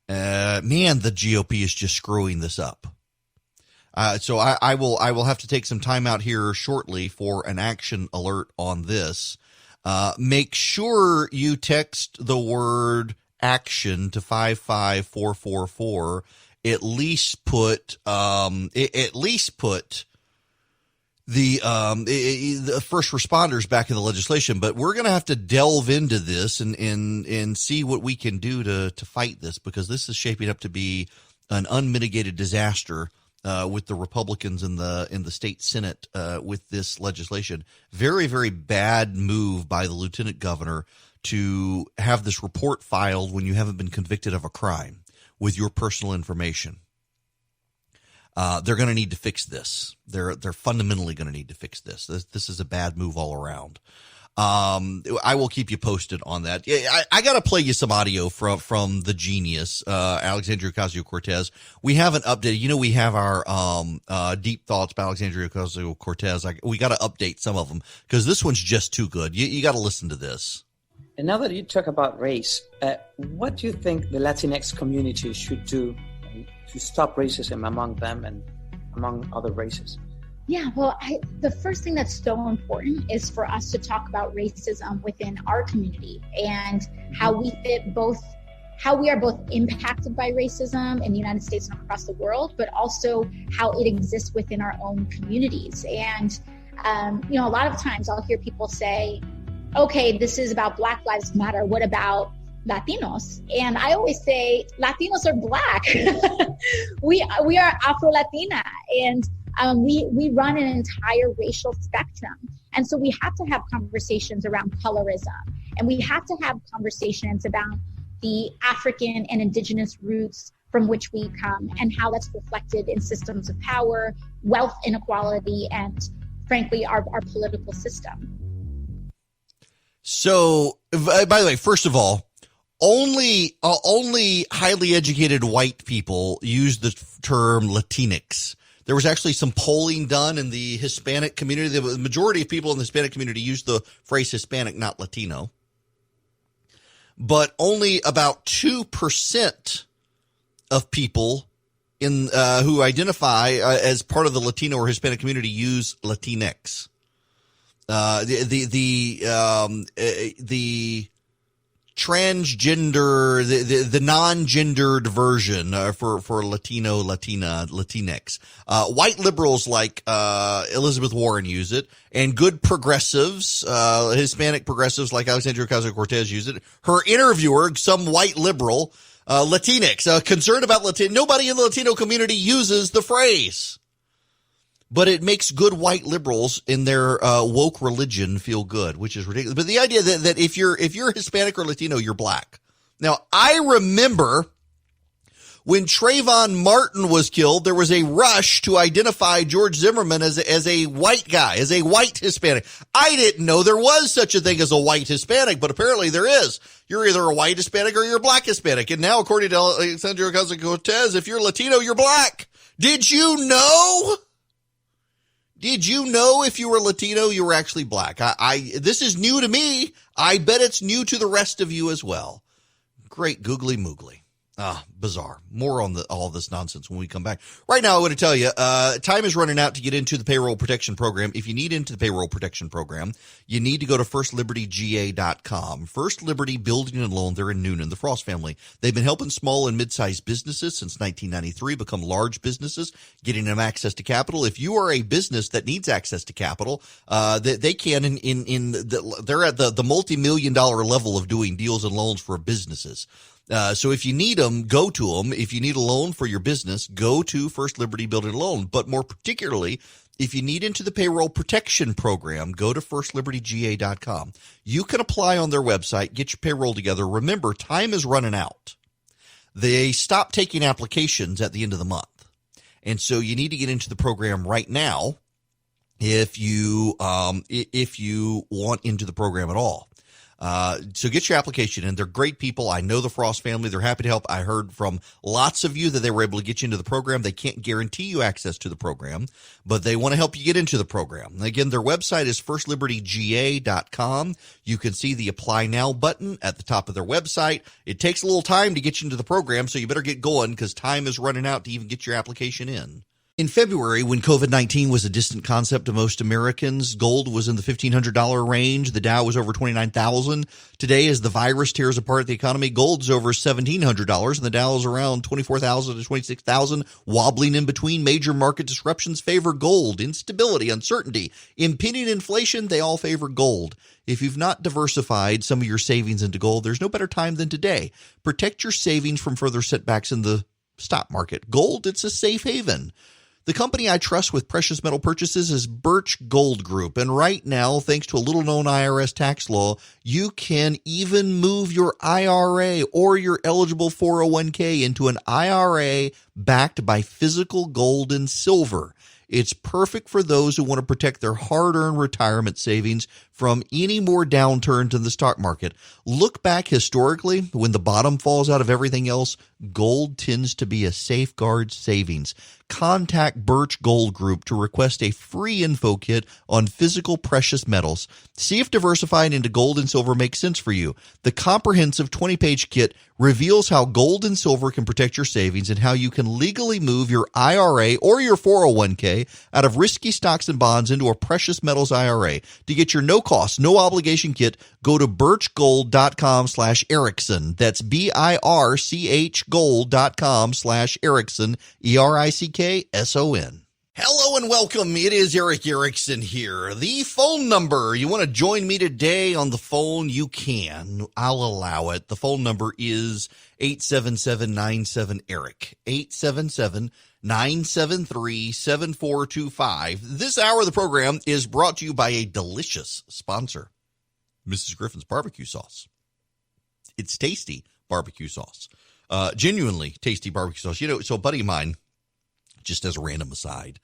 Man, the GOP is just screwing this up. So I will have to take some time out here shortly for an action alert on this. Make sure you text the word action to 55444. At least put the first responders back in the legislation, but we're going to have to delve into this and see what we can do to fight this, because this is shaping up to be an unmitigated disaster with the Republicans in the state Senate with this legislation. Very, very bad move by the lieutenant governor to have this report filed when you haven't been convicted of a crime with your personal information. They're going to need to fix this. They're fundamentally going to need to fix this. This is a bad move all around. I will keep you posted on that. I got to play you some audio from the genius, Alexandria Ocasio-Cortez. We haven't updated. You know, we have our deep thoughts about Alexandria Ocasio-Cortez. We got to update some of them because this one's just too good. You got to listen to this. And now that you talk about race, what do you think the Latinx community should do to stop racism among them and among other races? Yeah, well, the first thing that's so important is for us to talk about racism within our community and how we are both impacted by racism in the United States and across the world, but also how it exists within our own communities. And, a lot of times I'll hear people say, okay, this is about Black Lives Matter. What about Latinos? And I always say Latinos are Black. we are Afro-Latina, and we run an entire racial spectrum. And so we have to have conversations around colorism, and we have to have conversations about the African and indigenous roots from which we come and how that's reflected in systems of power, wealth inequality, and frankly, our political system. So, by the way, first of all, only highly educated white people use the term Latinx. There was actually some polling done in the Hispanic community. The majority of people in the Hispanic community use the phrase Hispanic, not Latino. But only about 2% of people who identify as part of the Latino or Hispanic community use Latinx. The transgender, the non-gendered version for Latino, Latina, Latinx. White liberals like Elizabeth Warren use it, and good progressives, Hispanic progressives like Alexandria Ocasio-Cortez use it. Her interviewer, some white liberal, Latinx, concerned about Latino. Nobody in the Latino community uses the phrase. But it makes good white liberals in their woke religion feel good, which is ridiculous. But the idea that if you're Hispanic or Latino, you're Black. Now, I remember when Trayvon Martin was killed, there was a rush to identify George Zimmerman as a white guy, as a white Hispanic. I didn't know there was such a thing as a white Hispanic, but apparently there is. You're either a white Hispanic or you're a Black Hispanic. And now, according to Alexandria Ocasio-Cortez, if you're Latino, you're Black. Did you know? Did you know if you were Latino, you were actually black? This is new to me. I bet it's new to the rest of you as well. Great googly moogly. Bizarre. More on all this nonsense when we come back. Right now, I want to tell you, time is running out to get into the payroll protection program. If you need into the payroll protection program, you need to go to FirstLibertyGA.com. First Liberty Building and Loan, they're in Noonan, the Frost family. They've been helping small and mid-sized businesses since 1993 become large businesses, getting them access to capital. If you are a business that needs access to capital, they can they're at the multi-million-dollar level of doing deals and loans for businesses. So if you need them, go to them. If you need a loan for your business, go to First Liberty Building and Loan. But more particularly, if you need into the payroll protection program, go to FirstLibertyGA.com. You can apply on their website, get your payroll together. Remember, time is running out. They stop taking applications at the end of the month. And so you need to get into the program right now if you want into the program at all. So get your application in. They're great people. I know the Frost family. They're happy to help. I heard from lots of you that they were able to get you into the program. They can't guarantee you access to the program, but they want to help you get into the program. Again, their website is FirstLibertyGA.com. You can see the Apply Now button at the top of their website. It takes a little time to get you into the program, so you better get going because time is running out to even get your application in. In February, when COVID-19 was a distant concept to most Americans, gold was in the $1,500 range. The Dow was over $29,000. Today, as the virus tears apart the economy, gold's over $1,700, and the Dow is around $24,000 to $26,000. Wobbling in between, major market disruptions favor gold. Instability, uncertainty, impending inflation, they all favor gold. If you've not diversified some of your savings into gold, there's no better time than today. Protect your savings from further setbacks in the stock market. Gold, it's a safe haven. The company I trust with precious metal purchases is Birch Gold Group. And right now, thanks to a little-known IRS tax law, you can even move your IRA or your eligible 401k into an IRA backed by physical gold and silver. It's perfect for those who want to protect their hard-earned retirement savings from any more downturns in the stock market. Look back historically, when the bottom falls out of everything else, gold tends to be a safeguard savings. Contact Birch Gold Group to request a free info kit on physical precious metals. See if diversifying into gold and silver makes sense for you. The comprehensive 20-page kit reveals how gold and silver can protect your savings and how you can legally move your IRA or your 401k out of risky stocks and bonds into a precious metals IRA. To get your no-cost, no-obligation kit, go to birchgold.com/Erickson. That's BIRCH gold.com/Erickson, ERICKSON. Hello and welcome. It is Eric Erickson here. The phone number. You want to join me today on the phone? You can. I'll allow it. The phone number is 877-97-ERIC. 877-973-7425. This hour of the program is brought to you by a delicious sponsor, Mrs. Griffin's barbecue sauce. It's tasty barbecue sauce. Genuinely tasty barbecue sauce. You know, so a buddy of mine, just as a random aside,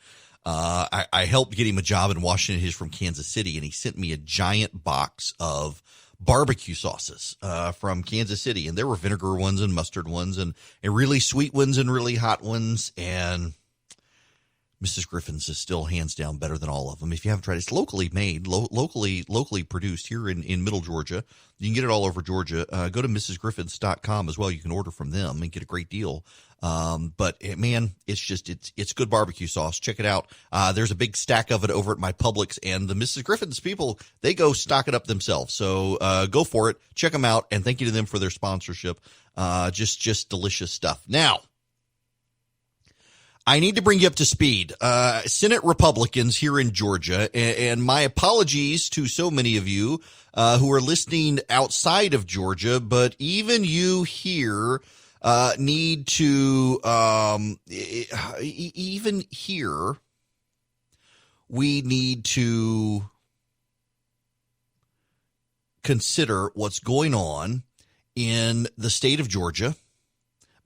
I helped get him a job in Washington. He's from Kansas City, and he sent me a giant box of barbecue sauces from Kansas City. And there were vinegar ones and mustard ones and really sweet ones and really hot ones. And Mrs. Griffin's is still hands down better than all of them. If you haven't tried it, it's locally made, locally produced here in Middle Georgia. You can get it all over Georgia. Go to mrsgriffins.com as well. You can order from them and get a great deal. But man, it's good barbecue sauce. Check it out. There's a big stack of it over at my Publix, and the Mrs. Griffin's people, they go stock it up themselves. So, go for it. Check them out. And thank you to them for their sponsorship. Just delicious stuff. Now, I need to bring you up to speed. Senate Republicans here in Georgia, and my apologies to so many of you who are listening outside of Georgia, but even you here need to, even here, we need to consider what's going on in the state of Georgia.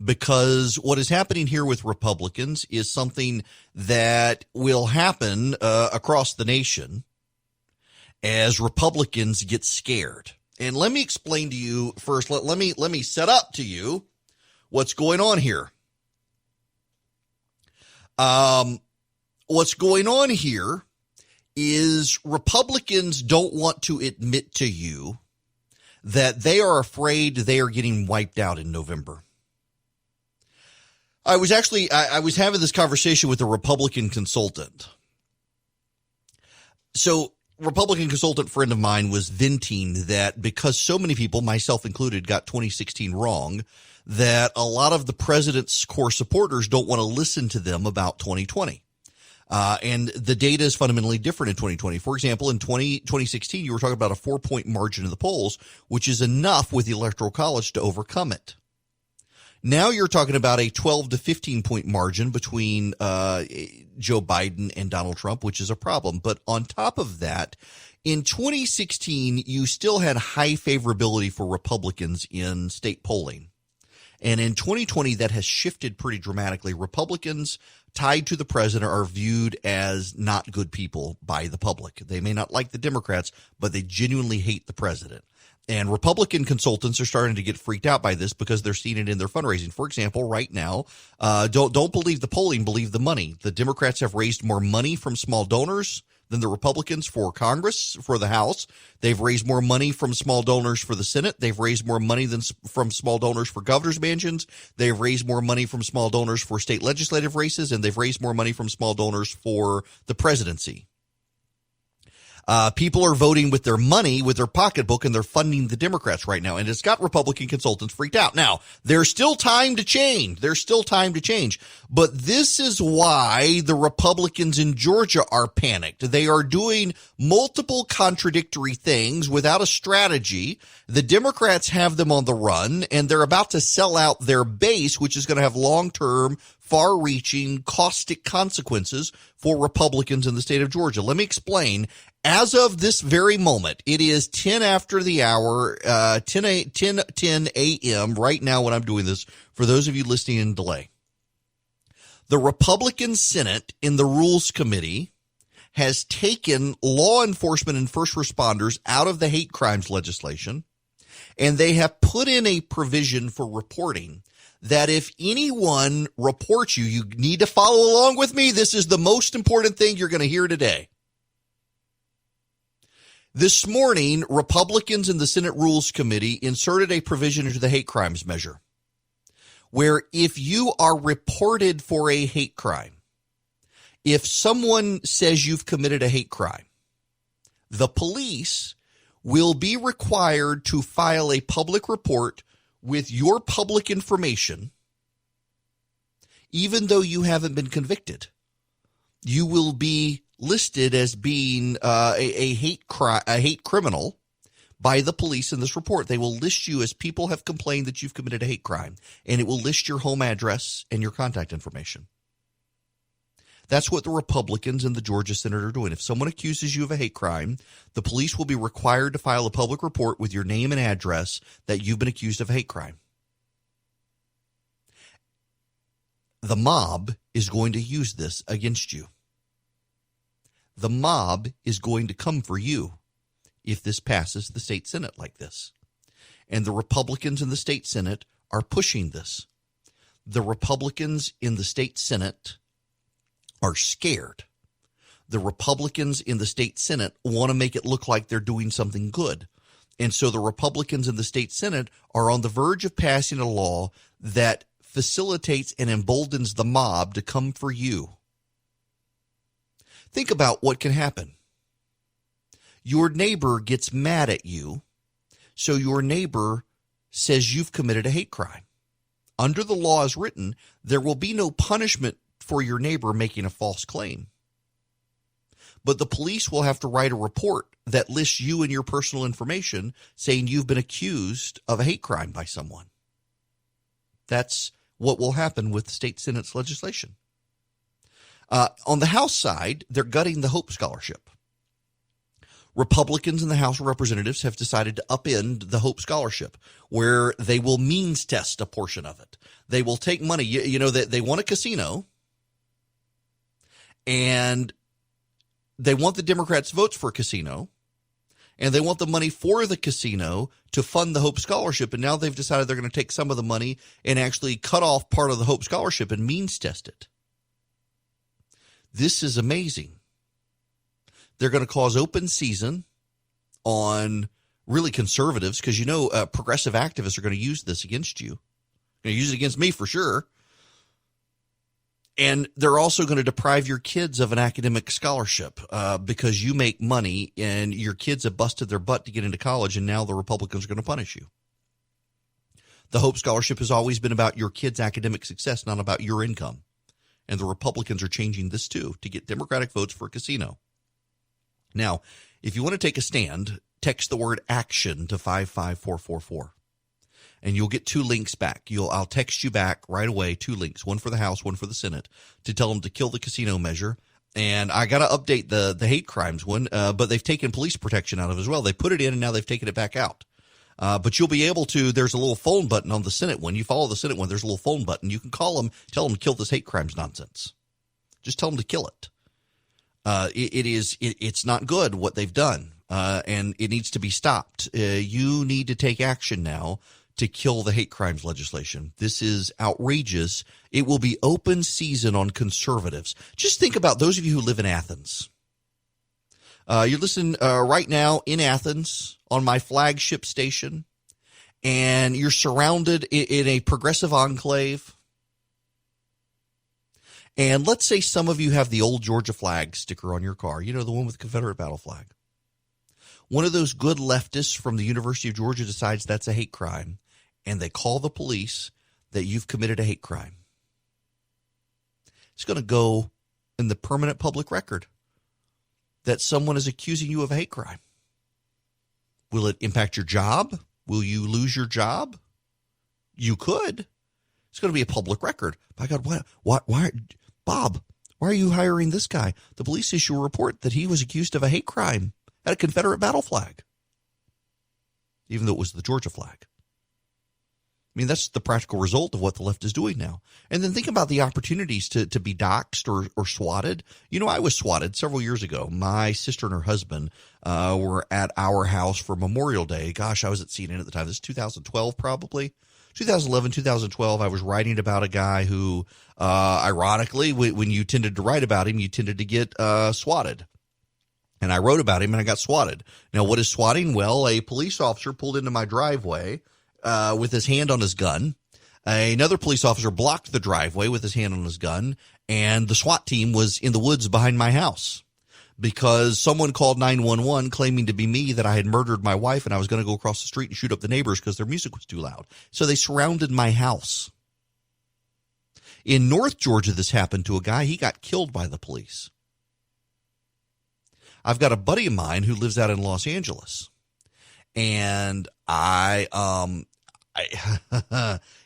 Because what is happening here with Republicans is something that will happen across the nation as Republicans get scared. And let me explain to you first. Let me set up to you what's going on here. What's going on here is Republicans don't want to admit to you that they are afraid they are getting wiped out in November. I was having this conversation with a Republican consultant. So Republican consultant friend of mine was venting that because so many people, myself included, got 2016 wrong, that a lot of the president's core supporters don't want to listen to them about 2020. And the data is fundamentally different in 2020. For example, in 2016, you were talking about a 4-point margin in the polls, which is enough with the Electoral College to overcome it. Now you're talking about a 12 to 15-point margin between Joe Biden and Donald Trump, which is a problem. But on top of that, in 2016, you still had high favorability for Republicans in state polling. And in 2020, that has shifted pretty dramatically. Republicans tied to the president are viewed as not good people by the public. They may not like the Democrats, but they genuinely hate the president. And Republican consultants are starting to get freaked out by this because they're seeing it in their fundraising. For example, right now, don't believe the polling, believe the money. The Democrats have raised more money from small donors than the Republicans for Congress, for the House. They've raised more money from small donors for the Senate. They've raised more money from small donors for governor's mansions. They've raised more money from small donors for state legislative races, and they've raised more money from small donors for the presidency. People are voting with their money, with their pocketbook, and they're funding the Democrats right now. And it's got Republican consultants freaked out. Now, there's still time to change. But this is why the Republicans in Georgia are panicked. They are doing multiple contradictory things without a strategy. The Democrats have them on the run, and they're about to sell out their base, which is going to have long-term, far-reaching, caustic consequences for Republicans in the state of Georgia. Let me explain. As of this very moment, it is 10 after the hour, 10 a.m. right now when I'm doing this, for those of you listening in delay. The Republican Senate in the Rules Committee has taken law enforcement and first responders out of the hate crimes legislation, and they have put in a provision for reporting that if anyone reports you, you need to follow along with me. This is the most important thing you're going to hear today. This morning, Republicans in the Senate Rules Committee inserted a provision into the hate crimes measure where if you are reported for a hate crime, if someone says you've committed a hate crime, the police will be required to file a public report with your public information, even though you haven't been convicted. You will be listed as being a hate criminal by the police in this report. They will list you as people have complained that you've committed a hate crime, and it will list your home address and your contact information. That's what the Republicans in the Georgia Senate are doing. If someone accuses you of a hate crime, the police will be required to file a public report with your name and address that you've been accused of a hate crime. The mob is going to use this against you. The mob is going to come for you if this passes the state Senate like this. And the Republicans in the state Senate are pushing this. The Republicans in the state Senate are scared. The Republicans in the state Senate want to make it look like they're doing something good. And so the Republicans in the state Senate are on the verge of passing a law that facilitates and emboldens the mob to come for you. Think about what can happen. Your neighbor gets mad at you, so your neighbor says you've committed a hate crime. Under the law as written, there will be no punishment for your neighbor making a false claim. But the police will have to write a report that lists you and your personal information saying you've been accused of a hate crime by someone. That's what will happen with the state Senate's legislation. On the House side, they're gutting the Hope Scholarship. Republicans in the House of Representatives have decided to upend the Hope Scholarship, where they will means test a portion of it. They will take money. You know, they want a casino, and they want the Democrats' votes for a casino, and they want the money for the casino to fund the Hope Scholarship. And now they've decided they're going to take some of the money and actually cut off part of the Hope Scholarship and means test it. This is amazing. They're going to cause open season on really conservatives because, progressive activists are going to use this against you. They're going to use it against me for sure. And they're also going to deprive your kids of an academic scholarship because you make money and your kids have busted their butt to get into college, and now the Republicans are going to punish you. The Hope Scholarship has always been about your kids' academic success, not about your income. And the Republicans are changing this too to get Democratic votes for a casino. Now, if you want to take a stand, text the word action to 55444. And you'll get 2 links back. I'll text you back right away 2 links, one for the House, one for the Senate, to tell them to kill the casino measure. And I got to update the hate crimes one, but they've taken police protection out of it as well. They put it in and now they've taken it back out. But you'll be able to, there's a little phone button on the Senate one. You follow the Senate one, there's a little phone button. You can call them, tell them to kill this hate crimes nonsense. Just tell them to kill it. It's not good what they've done, and it needs to be stopped. You need to take action now to kill the hate crimes legislation. This is outrageous. It will be open season on conservatives. Just think about those of you who live in Athens. You're listening right now in Athens on my flagship station, and you're surrounded in a progressive enclave. And let's say some of you have the old Georgia flag sticker on your car, the one with the Confederate battle flag. One of those good leftists from the University of Georgia decides that's a hate crime, and they call the police that you've committed a hate crime. It's going to go in the permanent public record that someone is accusing you of a hate crime. Will it impact your job? Will you lose your job? You could. It's going to be a public record. By God, why, Bob, why are you hiring this guy? The police issue a report that he was accused of a hate crime at a Confederate battle flag, even though it was the Georgia flag. I mean, that's the practical result of what the left is doing now. And then think about the opportunities to be doxxed or swatted. I was swatted several years ago. My sister and her husband were at our house for Memorial Day. Gosh, I was at CNN at the time. This is 2012 probably. 2011, 2012, I was writing about a guy who, ironically, when you tended to write about him, you tended to get swatted. And I wrote about him and I got swatted. Now, what is swatting? Well, a police officer pulled into my driveway with his hand on his gun. Another police officer blocked the driveway with his hand on his gun, and the SWAT team was in the woods behind my house because someone called 911 claiming to be me, that I had murdered my wife and I was going to go across the street and shoot up the neighbors because their music was too loud. So they surrounded my house. In North Georgia, this happened to a guy. He got killed by the police. I've got a buddy of mine who lives out in Los Angeles, and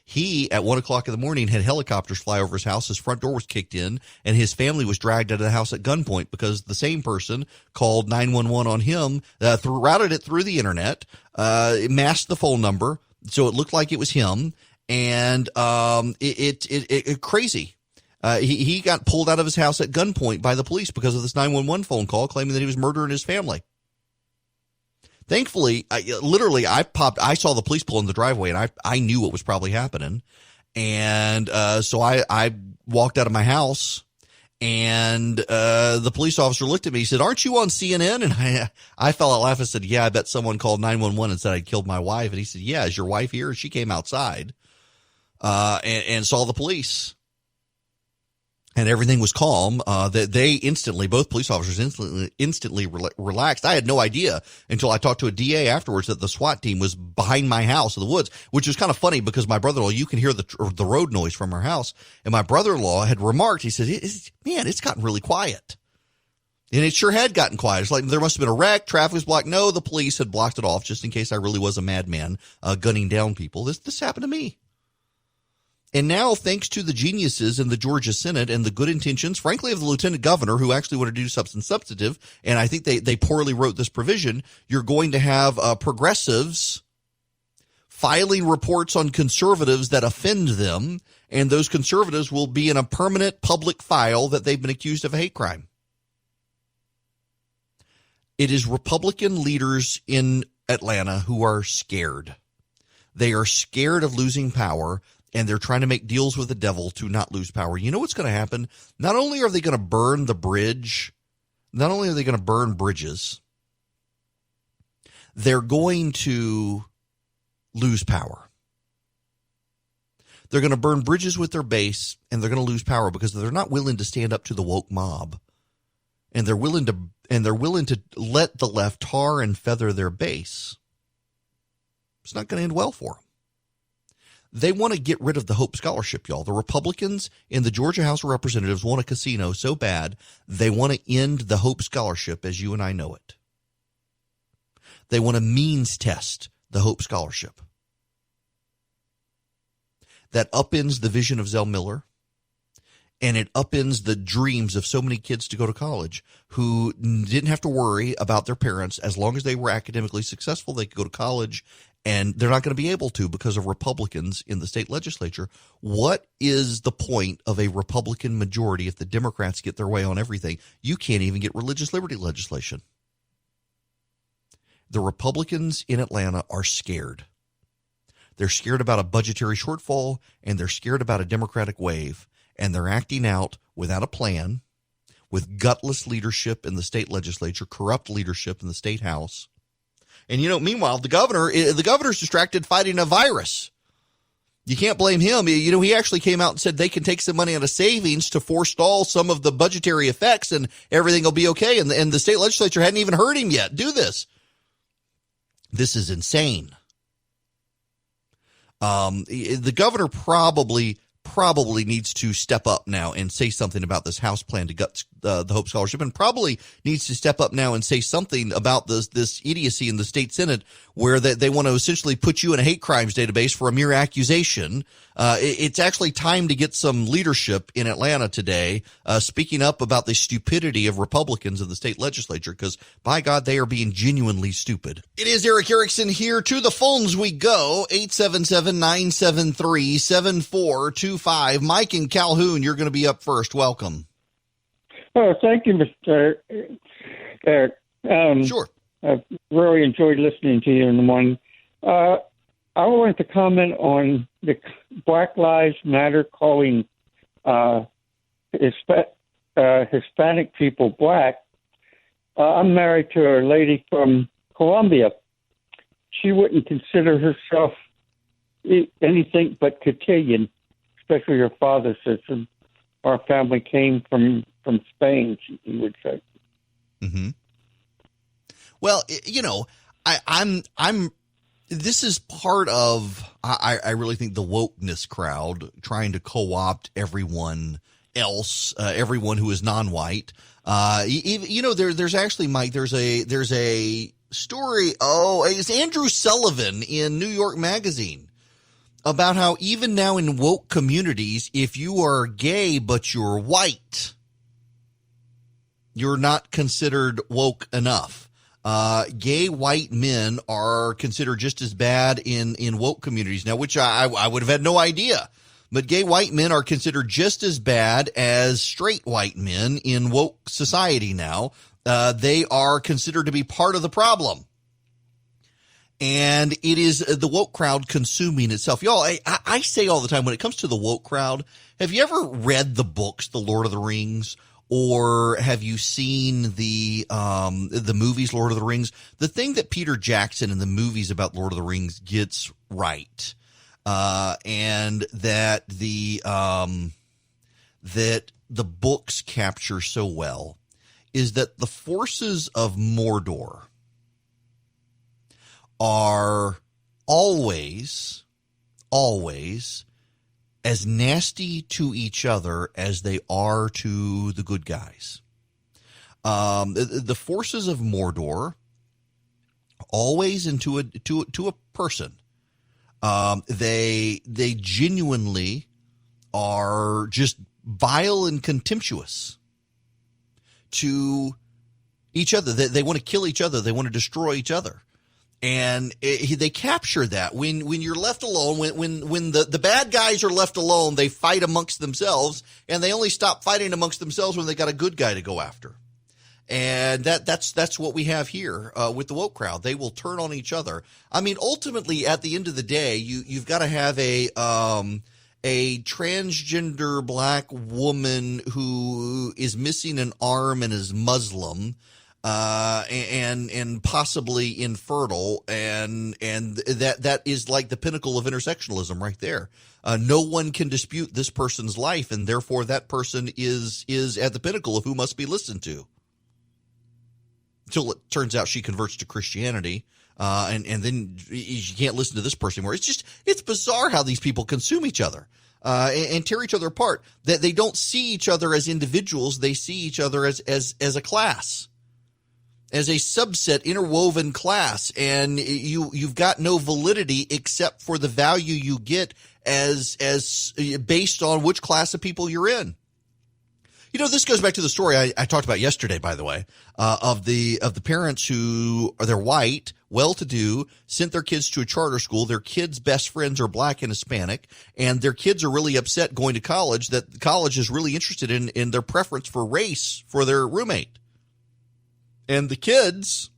he, at 1 o'clock in the morning, had helicopters fly over his house. His front door was kicked in, and his family was dragged out of the house at gunpoint because the same person called 911 on him, routed it through the internet, masked the phone number, so it looked like it was him, and it crazy. He got pulled out of his house at gunpoint by the police because of this 911 phone call claiming that he was murdering his family. Thankfully, I saw the police pull in the driveway, and I knew what was probably happening. And so I walked out of my house, and the police officer looked at me. He said, "Aren't you on CNN?" And I fell out laughing and said, "Yeah, I bet someone called 911 and said I'd killed my wife." And he said, "Yeah, is your wife here?" And she came outside and saw the police. And everything was calm. They instantly, both police officers instantly relaxed. I had no idea until I talked to a DA afterwards that the SWAT team was behind my house in the woods, which was kind of funny because my brother-in-law, you can hear the road noise from our house. And my brother-in-law had remarked, he said, "Man, it's gotten really quiet." And it sure had gotten quiet. It's like there must have been a wreck. Traffic was blocked. No, the police had blocked it off just in case I really was a madman gunning down people. This happened to me. And now, thanks to the geniuses in the Georgia Senate and the good intentions, frankly, of the lieutenant governor, who actually wanted to do something substantive, and I think they poorly wrote this provision, you're going to have progressives filing reports on conservatives that offend them, and those conservatives will be in a permanent public file that they've been accused of a hate crime. It is Republican leaders in Atlanta who are scared. They are scared of losing power, and they're trying to make deals with the devil to not lose power. You know what's going to happen? Not only are they going to burn the bridge not only are they going to burn bridges, they're going to lose power. They're going to burn bridges with their base, and they're going to lose power because they're not willing to stand up to the woke mob, and they're willing to let the left tar and feather their base. It's not going to end well for them. They want to get rid of the Hope Scholarship, y'all. The Republicans in the Georgia House of Representatives want a casino so bad they want to end the Hope Scholarship as you and I know it. They want to means test the Hope Scholarship. That upends the vision of Zell Miller, and it upends the dreams of so many kids to go to college who didn't have to worry about their parents. As long as they were academically successful, they could go to college, and they're not going to be able to because of Republicans in the state legislature. What is the point of a Republican majority if the Democrats get their way on everything? You can't even get religious liberty legislation. The Republicans in Atlanta are scared. They're scared about a budgetary shortfall, and they're scared about a Democratic wave, and they're acting out without a plan, with gutless leadership in the state legislature, corrupt leadership in the state house. And, meanwhile, the governor's distracted fighting a virus. You can't blame him. He actually came out and said they can take some money out of savings to forestall some of the budgetary effects, and everything will be okay. And the state legislature hadn't even heard him yet do this. This is insane. The governor probably needs to step up now and say something about this House plan to gut the Hope Scholarship, and probably needs to step up now and say something about this idiocy in the state Senate where they want to essentially put you in a hate crimes database for a mere accusation. It's actually time to get some leadership in Atlanta today speaking up about the stupidity of Republicans in the state legislature, because, by God, they are being genuinely stupid. It is Eric Erickson here. To the phones we go, 877-973-7425. Mike in Calhoun, you're going to be up first. Welcome. Oh, thank you, Mr. Eric. Sure. I've really enjoyed listening to you in the morning. I wanted to comment on the Black Lives Matter calling Hispanic people black. I'm married to a lady from Colombia. She wouldn't consider herself anything but Castilian, especially her father says our family came from Spain, he would say. Mm-hmm. Well, I'm this is part of, I really think, the wokeness crowd trying to co-opt everyone else, everyone who is non-white. There's actually, Mike, there's a story. Oh, it's Andrew Sullivan in New York Magazine about how even now in woke communities, if you are gay but you're white, you're not considered woke enough. Gay white men are considered just as bad in woke communities now, which I would have had no idea. But gay white men are considered just as bad as straight white men in woke society now. They are considered to be part of the problem. And it is the woke crowd consuming itself. Y'all, I say all the time, when it comes to the woke crowd, have you ever read the books, The Lord of the Rings? Or have you seen the movies Lord of the Rings? The thing that Peter Jackson in the movies about Lord of the Rings gets right, and that the books capture so well, is that the forces of Mordor are always as nasty to each other as they are to the good guys. The forces of Mordor, always into a person, they genuinely are just vile and contemptuous to each other. They want to kill each other. They want to destroy each other. And they capture that when you're left alone, when the bad guys are left alone, they fight amongst themselves, and they only stop fighting amongst themselves when they got a good guy to go after. And that's what we have here with the woke crowd. They will turn on each other. I mean, ultimately, at the end of the day, you've got to have a a transgender black woman who is missing an arm and is Muslim, and possibly infertile, and that is like the pinnacle of intersectionalism right there. No one can dispute this person's life, and therefore that person is at the pinnacle of who must be listened to. Until it turns out she converts to Christianity, and then you can't listen to this person anymore. It's bizarre how these people consume each other. And tear each other apart. That they don't see each other as individuals; they see each other as a class, as a subset, interwoven class, and you've got no validity except for the value you get as based on which class of people you're in. You know, this goes back to the story I talked about yesterday, by the way, of the parents who they're white, well-to-do, sent their kids to a charter school. Their kids' best friends are black and Hispanic, and their kids are really upset going to college that college is really interested in their preference for race for their roommate. And the kids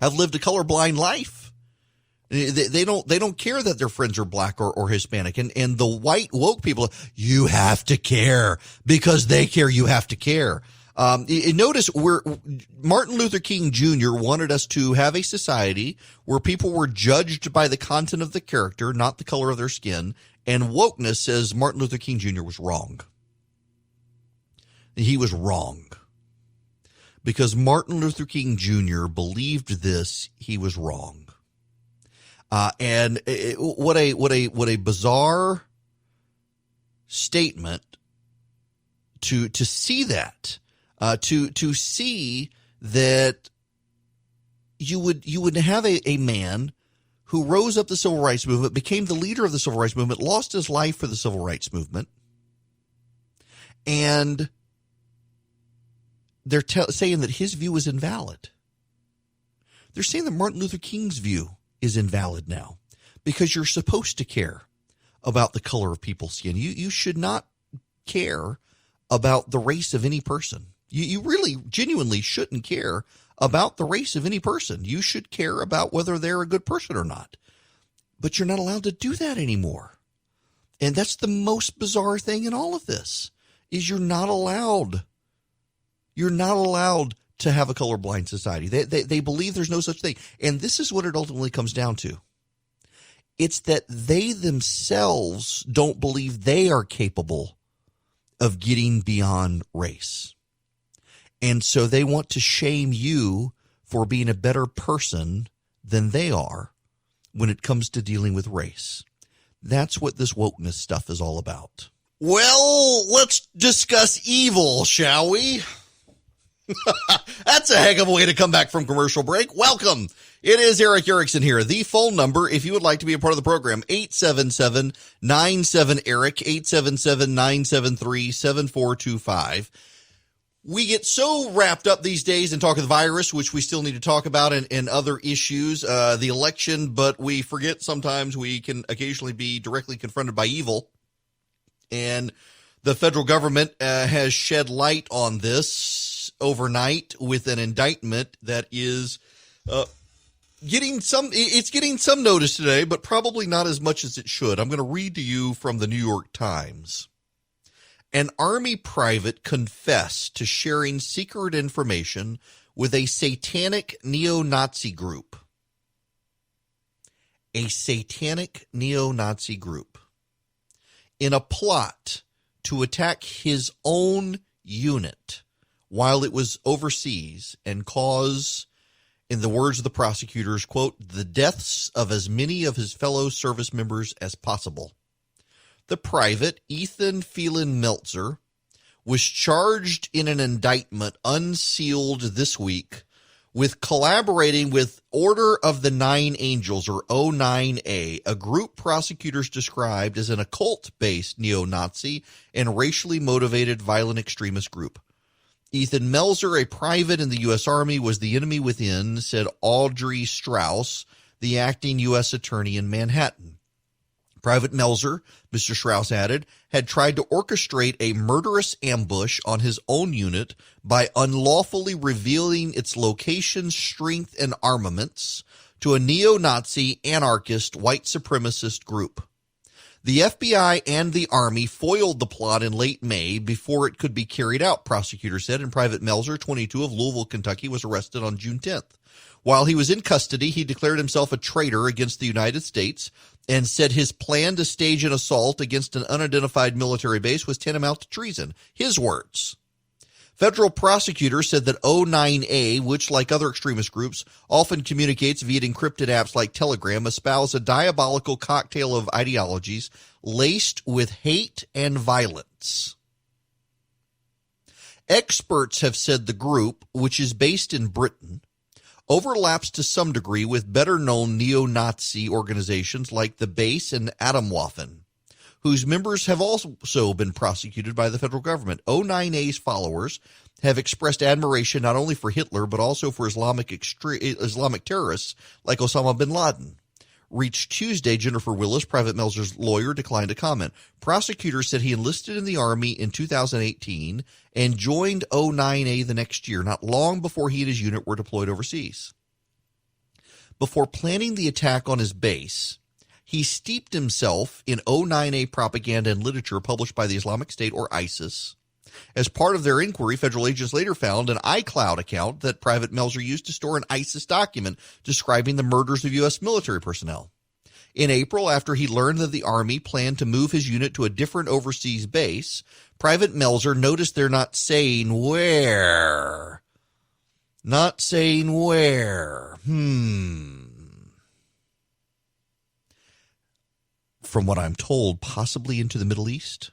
have lived a colorblind life. They don't care that their friends are black or Hispanic. And the white woke people, you have to care because they care. You have to care. Notice Martin Luther King Jr. wanted us to have a society where people were judged by the content of the character, not the color of their skin. And wokeness says Martin Luther King Jr. was wrong. He was wrong. Because Martin Luther King Jr. believed this, he was wrong. What a bizarre statement to see that, to see that you would have a man who rose up the civil rights movement, became the leader of the civil rights movement, lost his life for the civil rights movement, and they're saying that his view is invalid. They're saying that Martin Luther King's view is invalid now because you're supposed to care about the color of people's skin. You should not care about the race of any person. You really genuinely shouldn't care about the race of any person. You should care about whether they're a good person or not. But you're not allowed to do that anymore. And that's the most bizarre thing in all of this, is you're not allowed. You're not allowed to have a colorblind society. They believe there's no such thing. And this is what it ultimately comes down to. It's that they themselves don't believe they are capable of getting beyond race. And so they want to shame you for being a better person than they are when it comes to dealing with race. That's what this wokeness stuff is all about. Well, let's discuss evil, shall we? That's a heck of a way to come back from commercial break. Welcome. It is Eric Erickson here. The phone number, if you would like to be a part of the program, 877-97-ERIC, 877-973-7425. We get so wrapped up these days in talking the virus, which we still need to talk about, and other issues, the election, but we forget sometimes we can occasionally be directly confronted by evil. And the federal government has shed light on this overnight with an indictment that is getting some notice today, but probably not as much as it should. I'm going to read to you from the New York Times. An Army private confessed to sharing secret information with a satanic neo-Nazi group. A satanic neo-Nazi group. In a plot to attack his own unit while it was overseas and cause, in the words of the prosecutors, quote, the deaths of as many of his fellow service members as possible. The private, Ethan Phelan Meltzer, was charged in an indictment unsealed this week with collaborating with Order of the Nine Angels, or O9A, a group prosecutors described as an occult-based neo-Nazi and racially motivated violent extremist group. Ethan Meltzer, a private in the U.S. Army, was the enemy within, said Audrey Strauss, the acting U.S. attorney in Manhattan. Private Meltzer, Mr. Strauss added, had tried to orchestrate a murderous ambush on his own unit by unlawfully revealing its location, strength, and armaments to a neo-Nazi, anarchist, white supremacist group. The FBI and the Army foiled the plot in late May before it could be carried out, prosecutors said, and Private Melzer, 22, of Louisville, Kentucky, was arrested on June 10th. While he was in custody, he declared himself a traitor against the United States and said his plan to stage an assault against an unidentified military base was tantamount to treason. His words. Federal prosecutors said that O9A, which, like other extremist groups, often communicates via encrypted apps like Telegram, espouse a diabolical cocktail of ideologies laced with hate and violence. Experts have said the group, which is based in Britain, overlaps to some degree with better-known neo-Nazi organizations like the Base and Atomwaffen, whose members have also been prosecuted by the federal government. O9A's followers have expressed admiration not only for Hitler, but also for Islamic terrorists like Osama bin Laden. Reached Tuesday, Jennifer Willis, Private Melzer's lawyer, declined to comment. Prosecutors said he enlisted in the Army in 2018 and joined O9A the next year, not long before he and his unit were deployed overseas. Before planning the attack on his base, he steeped himself in O9A propaganda and literature published by the Islamic State or ISIS. As part of their inquiry, federal agents later found an iCloud account that Private Melzer used to store an ISIS document describing the murders of U.S. military personnel. In April, after he learned that the Army planned to move his unit to a different overseas base, Private Melzer noticed they're not saying where. Not saying where. From what I'm told, possibly into the Middle East.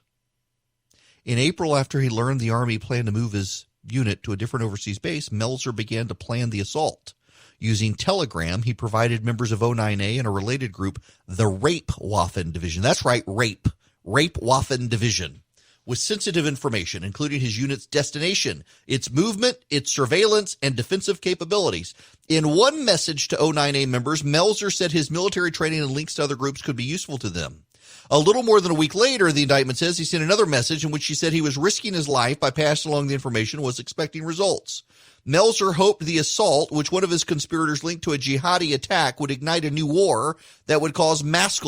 In April, after he learned the Army planned to move his unit to a different overseas base, Melzer began to plan the assault. Using Telegram, he provided members of O9A and a related group, the Rape-Waffen Division. That's right, Rape-Waffen Division, with sensitive information, including his unit's destination, its movement, its surveillance, and defensive capabilities. In one message to O9A members, Melzer said his military training and links to other groups could be useful to them. A little more than a week later, the indictment says he sent another message in which he said he was risking his life by passing along the information and was expecting results. Melzer hoped the assault, which one of his conspirators linked to a jihadi attack, would ignite a new war that would cause mass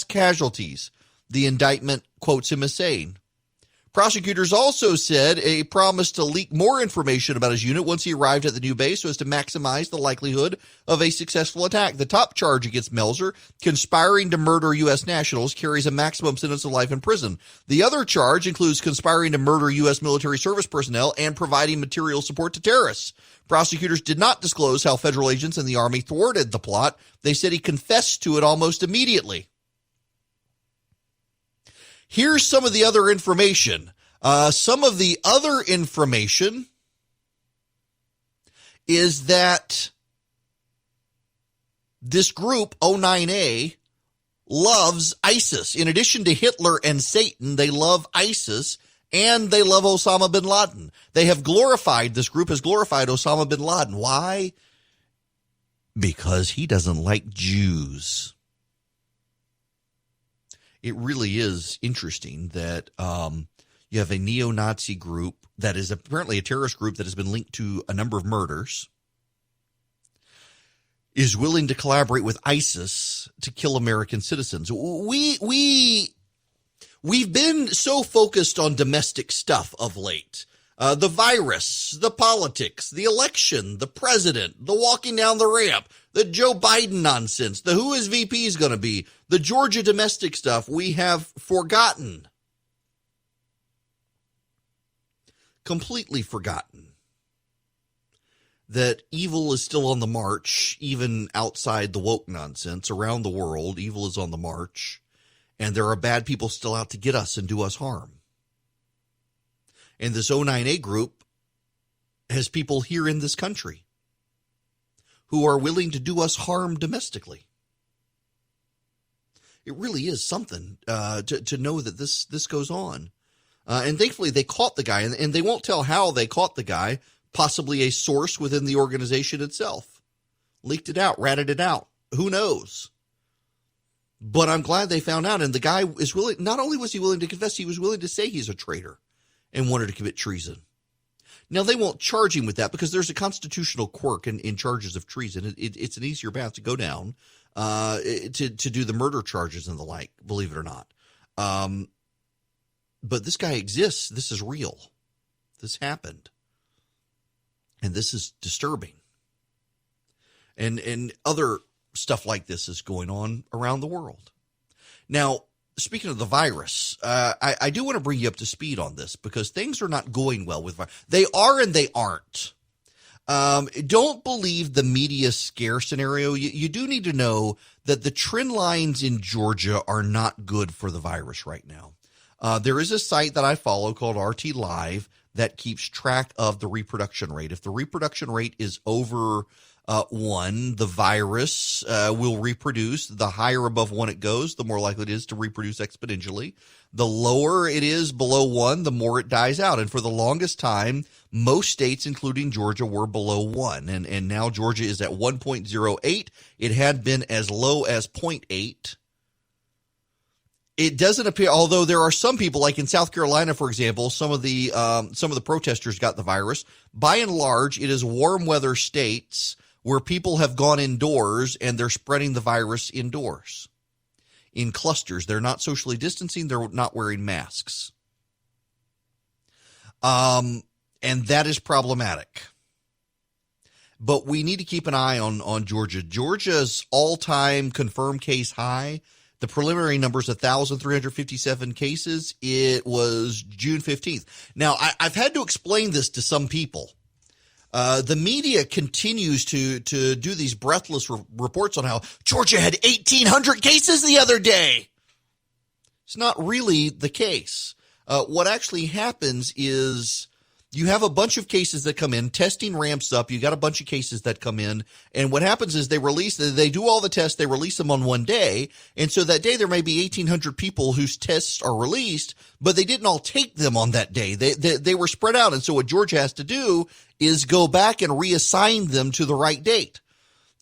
casualties. The indictment quotes him as saying. Prosecutors also said a promise to leak more information about his unit once he arrived at the new base so as to maximize the likelihood of a successful attack. The top charge against Melzer, conspiring to murder U.S. nationals, carries a maximum sentence of life in prison. The other charge includes conspiring to murder U.S. military service personnel and providing material support to terrorists. Prosecutors did not disclose how federal agents and the Army thwarted the plot. They said he confessed to it almost immediately. Here's some of the other information. Some of the other information is that this group, O9A, loves ISIS. In addition to Hitler and Satan, they love ISIS and they love Osama bin Laden. This group has glorified Osama bin Laden. Why? Because he doesn't like Jews. It really is interesting that you have a neo-Nazi group that is apparently a terrorist group that has been linked to a number of murders, is willing to collaborate with ISIS to kill American citizens. We've been so focused on domestic stuff of late. The virus, the politics, the election, the president, the walking down the ramp, the Joe Biden nonsense, the who his VP is going to be, the Georgia domestic stuff. We have forgotten, completely forgotten, that evil is still on the march, even outside the woke nonsense. Around the world, evil is on the march, and there are bad people still out to get us and do us harm. And this O9A group has people here in this country who are willing to do us harm domestically. It really is something to know that this goes on. And thankfully they caught the guy, and they won't tell how they caught the guy, possibly a source within the organization itself. Leaked it out, ratted it out. Who knows? But I'm glad they found out. And the guy is willing, not only was he willing to confess, he was willing to say he's a traitor and wanted to commit treason. Now, they won't charge him with that because there's a constitutional quirk in charges of treason. It's an easier path to go down to do the murder charges and the like, believe it or not. But this guy exists. This is real. This happened. And this is disturbing. And other stuff like this is going on around the world. Now, speaking of the virus, I do want to bring you up to speed on this because things are not going well with virus. They are and they aren't. Don't believe the media scare scenario. You do need to know that the trend lines in Georgia are not good for the virus right now. There is a site that I follow called RT Live that keeps track of the reproduction rate. If the reproduction rate is over 1, the virus will reproduce. The higher above 1 it goes, the more likely it is to reproduce exponentially. The lower it is below 1, the more it dies out. And for the longest time, most states, including Georgia, were below 1. And now Georgia is at 1.08. It had been as low as 0.8. It doesn't appear, although there are some people, like in South Carolina, for example, some of the protesters got the virus. By and large, it is warm weather states where people have gone indoors and they're spreading the virus indoors in clusters. They're not socially distancing. They're not wearing masks. And that is problematic. But we need to keep an eye on Georgia. Georgia's all-time confirmed case high, the preliminary number is 1,357 cases. It was June 15th. Now, I've had to explain this to some people. The media continues to do these breathless reports on how Georgia had 1,800 cases the other day. It's not really the case. What actually happens is you have a bunch of cases that come in, testing ramps up, you got a bunch of cases that come in, and what happens is they do all the tests, they release them on one day, and so that day there may be 1,800 people whose tests are released, but they didn't all take them on that day. They were spread out, and so what Georgia has to do is go back and reassign them to the right date.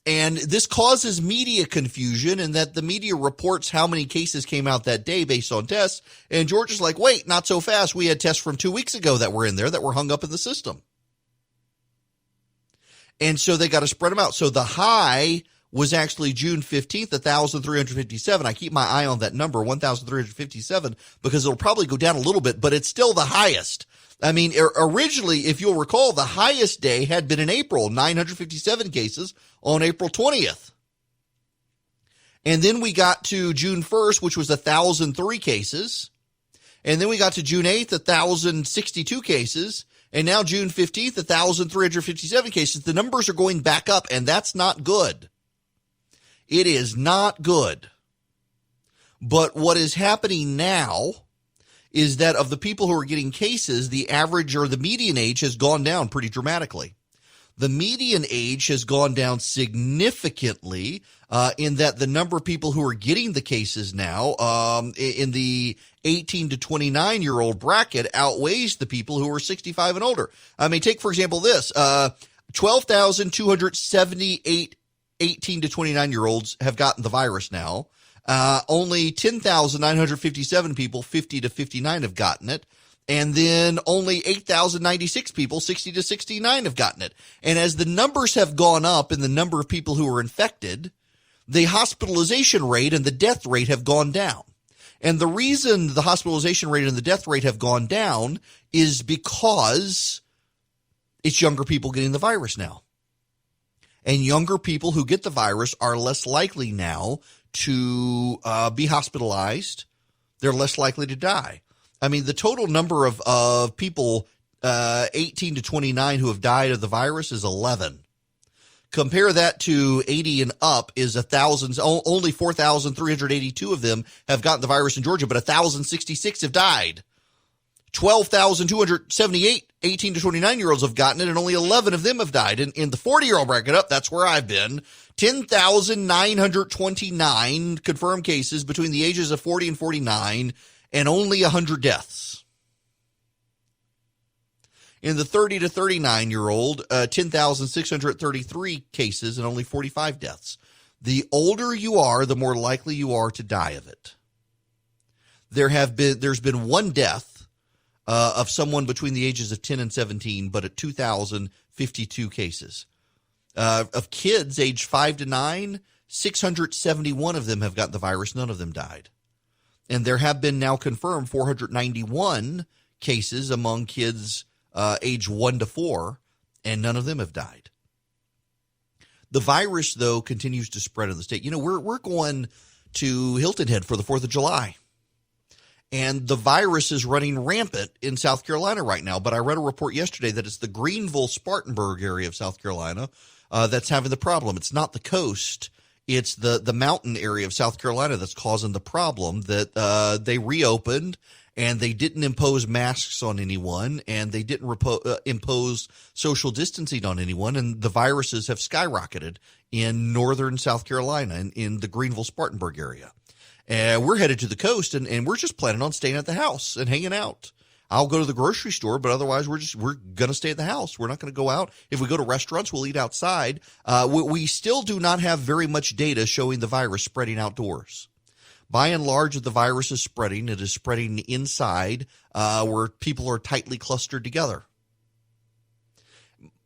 And this causes media confusion in that the media reports how many cases came out that day based on tests. And Georgia's like, wait, not so fast. We had tests from 2 weeks ago that were in there that were hung up in the system. And so they got to spread them out. So the high was actually June 15th, 1,357. I keep my eye on that number, 1,357, because it'll probably go down a little bit, but it's still the highest. I mean, originally, if you'll recall, the highest day had been in April, 957 cases on April 20th. And then we got to June 1st, which was 1,003 cases. And then we got to June 8th, 1,062 cases. And now June 15th, 1,357 cases. The numbers are going back up, and that's not good. It is not good. But what is happening now is that of the people who are getting cases, the average or the median age has gone down pretty dramatically. The median age has gone down significantly in that the number of people who are getting the cases now in the 18 to 29-year-old bracket outweighs the people who are 65 and older. I mean, take, for example, this. 12,278 18 to 29-year-olds have gotten the virus now. Only 10,957 people, 50 to 59, have gotten it. And then only 8,096 people, 60 to 69, have gotten it. And as the numbers have gone up in the number of people who are infected, the hospitalization rate and the death rate have gone down. And the reason the hospitalization rate and the death rate have gone down is because it's younger people getting the virus now. And younger people who get the virus are less likely now to be hospitalized. They're less likely to die. I mean, the total number of people 18 to 29 who have died of the virus is 11. Compare that to 80 and up is 1,000. Only 4,382 of them have gotten the virus in Georgia, but 1,066 have died. 12,278 18 to 29-year-olds have gotten it, and only 11 of them have died. In the 40-year-old bracket up, that's where I've been, 10,929 confirmed cases between the ages of 40 and 49, and only 100 deaths. In the 30 to 39-year-old, 10,633 cases and only 45 deaths. The older you are, the more likely you are to die of it. There's been one death of someone between the ages of 10 and 17, but at 2,052 cases. Of kids aged 5 to 9, 671 of them have got the virus. None of them died. And there have been now confirmed 491 cases among kids age 1 to 4, and none of them have died. The virus, though, continues to spread in the state. You know, we're going to Hilton Head for the 4th of July. And the virus is running rampant in South Carolina right now. But I read a report yesterday that it's the Greenville-Spartanburg area of South Carolina that's having the problem. It's not the coast. It's the mountain area of South Carolina that's causing the problem, that they reopened and they didn't impose masks on anyone, and they didn't impose social distancing on anyone, and the viruses have skyrocketed in northern South Carolina, in the Greenville-Spartanburg area. And we're headed to the coast, and we're just planning on staying at the house and hanging out. I'll go to the grocery store, but otherwise we're going to stay at the house. We're not going to go out. If we go to restaurants, we'll eat outside. We still do not have very much data showing the virus spreading outdoors. By and large, the virus is spreading. It is spreading inside where people are tightly clustered together.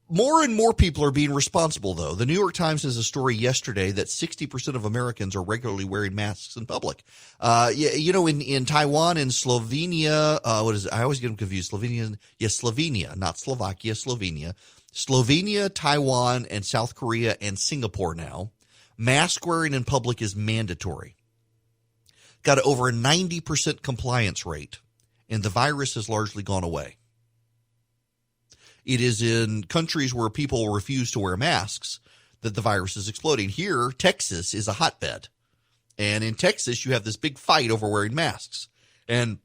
More and more people are being responsible, though. The New York Times has a story yesterday that 60% of Americans are regularly wearing masks in public. You know, in Taiwan and Slovenia, what is it? I always get them confused. Slovenia, not Slovakia, Slovenia. Slovenia, Taiwan, and South Korea and Singapore now. Mask wearing in public is mandatory. Got over a 90% compliance rate, and the virus has largely gone away. It is in countries where people refuse to wear masks that the virus is exploding. Here, Texas is a hotbed. And in Texas, you have this big fight over wearing masks. And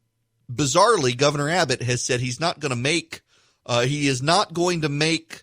bizarrely, Governor Abbott has said he is not going to make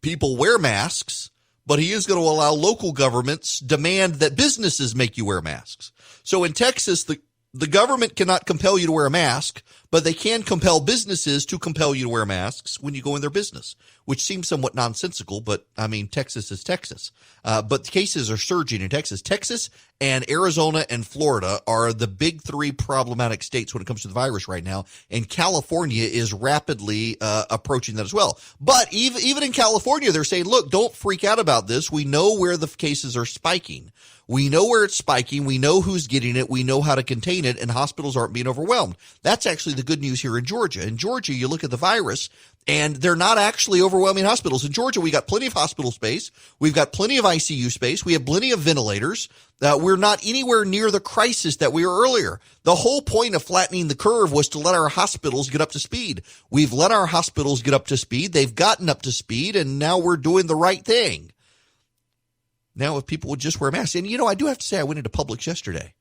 people wear masks, but he is going to allow local governments demand that businesses make you wear masks. So in Texas, the government cannot compel you to wear a mask, but they can compel businesses to compel you to wear masks when you go in their business, which seems somewhat nonsensical, but I mean, Texas is Texas. But the cases are surging in Texas. Texas and Arizona and Florida are the big three problematic states when it comes to the virus right now, and California is rapidly approaching that as well. But even in California, they're saying, look, don't freak out about this. We know where the cases are spiking. We know where it's spiking. We know who's getting it. We know how to contain it, and hospitals aren't being overwhelmed. That's actually the good news here in Georgia. In Georgia, you look at the virus, and they're not actually overwhelming hospitals. In Georgia, we got plenty of hospital space. We've got plenty of ICU space. We have plenty of ventilators. We're not anywhere near the crisis that we were earlier. The whole point of flattening the curve was to let our hospitals get up to speed. We've let our hospitals get up to speed. They've gotten up to speed, and now we're doing the right thing. Now, if people would just wear masks, and I do have to say, I went into Publix yesterday,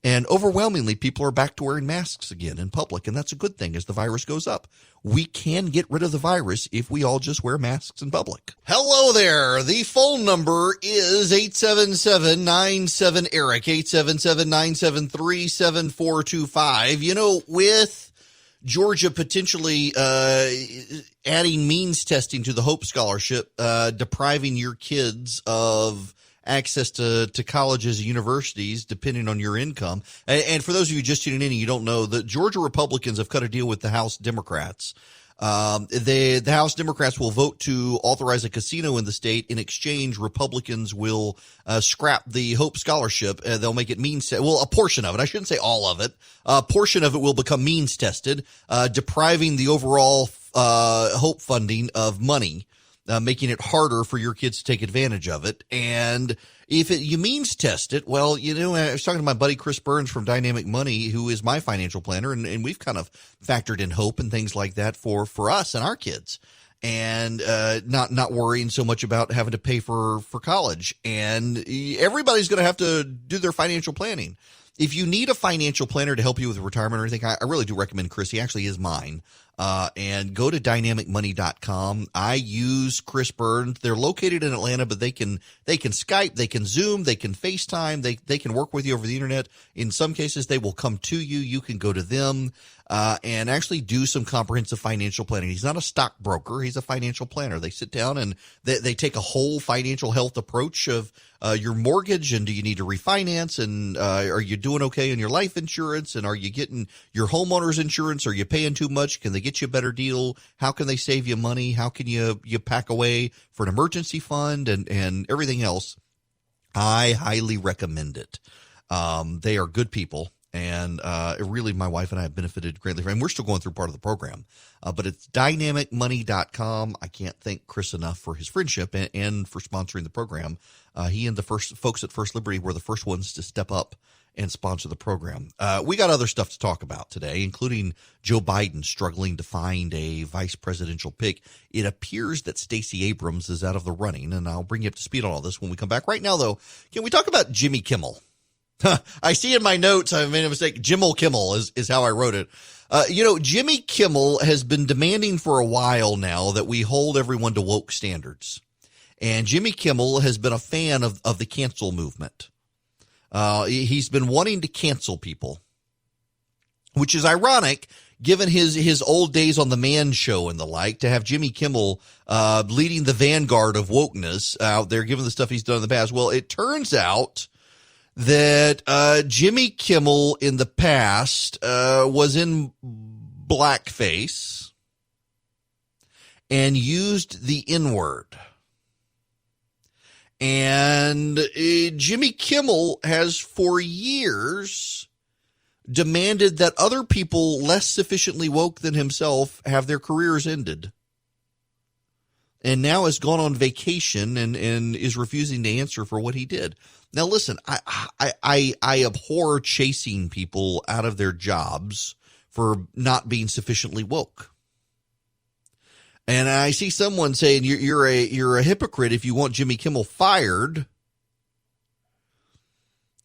and overwhelmingly, people are back to wearing masks again in public, and that's a good thing as the virus goes up. We can get rid of the virus if we all just wear masks in public. Hello there. The phone number is 877-97-ERIC, 877-973-7425. With Georgia potentially adding means testing to the Hope Scholarship, depriving your kids of access to colleges and universities depending on your income. And for those of you just tuning in and you don't know, the Georgia Republicans have cut a deal with the House Democrats. The House Democrats will vote to authorize a casino in the state. In exchange, Republicans will scrap the Hope Scholarship. They'll make it a portion of it. I shouldn't say all of it. A portion of it will become means tested, depriving the overall Hope funding of money, making it harder for your kids to take advantage of it. And if you means test it, well, I was talking to my buddy Chris Burns from Dynamic Money, who is my financial planner, and we've kind of factored in hope and things like that for us and our kids, and not worrying so much about having to pay for college. And everybody's going to have to do their financial planning. If you need a financial planner to help you with retirement or anything, I really do recommend Chris. He actually is mine. And go to dynamicmoney.com. I use Chris Burns. They're located in Atlanta, but they can Skype, they can Zoom, they can FaceTime, they can work with you over the internet. In some cases, they will come to you. You can go to them and actually do some comprehensive financial planning. He's not a stockbroker. He's a financial planner. They sit down and they take a whole financial health approach of your mortgage, and do you need to refinance, and are you doing okay on your life insurance, and are you getting your homeowner's insurance? Are you paying too much? Can they get you a better deal? How can they save you money? How can you pack away for an emergency fund and everything else? I highly recommend it. They are good people. And really, my wife and I have benefited greatly from it. And we're still going through part of the program. But it's dynamicmoney.com. I can't thank Chris enough for his friendship and for sponsoring the program. He and the first folks at First Liberty were the first ones to step up and sponsor the program. We got other stuff to talk about today, including Joe Biden struggling to find a vice presidential pick. It appears that Stacey Abrams is out of the running, and I'll bring you up to speed on all this when we come back. Right now, though, can we talk about Jimmy Kimmel? I see in my notes, I made a mistake. Jimmel Kimmel is how I wrote it. Jimmy Kimmel has been demanding for a while now that we hold everyone to woke standards. And Jimmy Kimmel has been a fan of the cancel movement. He's been wanting to cancel people, which is ironic given his old days on the Man Show and the like, to have Jimmy Kimmel leading the vanguard of wokeness out there, given the stuff he's done in the past. Well, it turns out that Jimmy Kimmel in the past was in blackface and used the N-word. And Jimmy Kimmel has for years demanded that other people less sufficiently woke than himself have their careers ended. And now has gone on vacation and is refusing to answer for what he did. Now, listen, I abhor chasing people out of their jobs for not being sufficiently woke. And I see someone saying you're a hypocrite if you want Jimmy Kimmel fired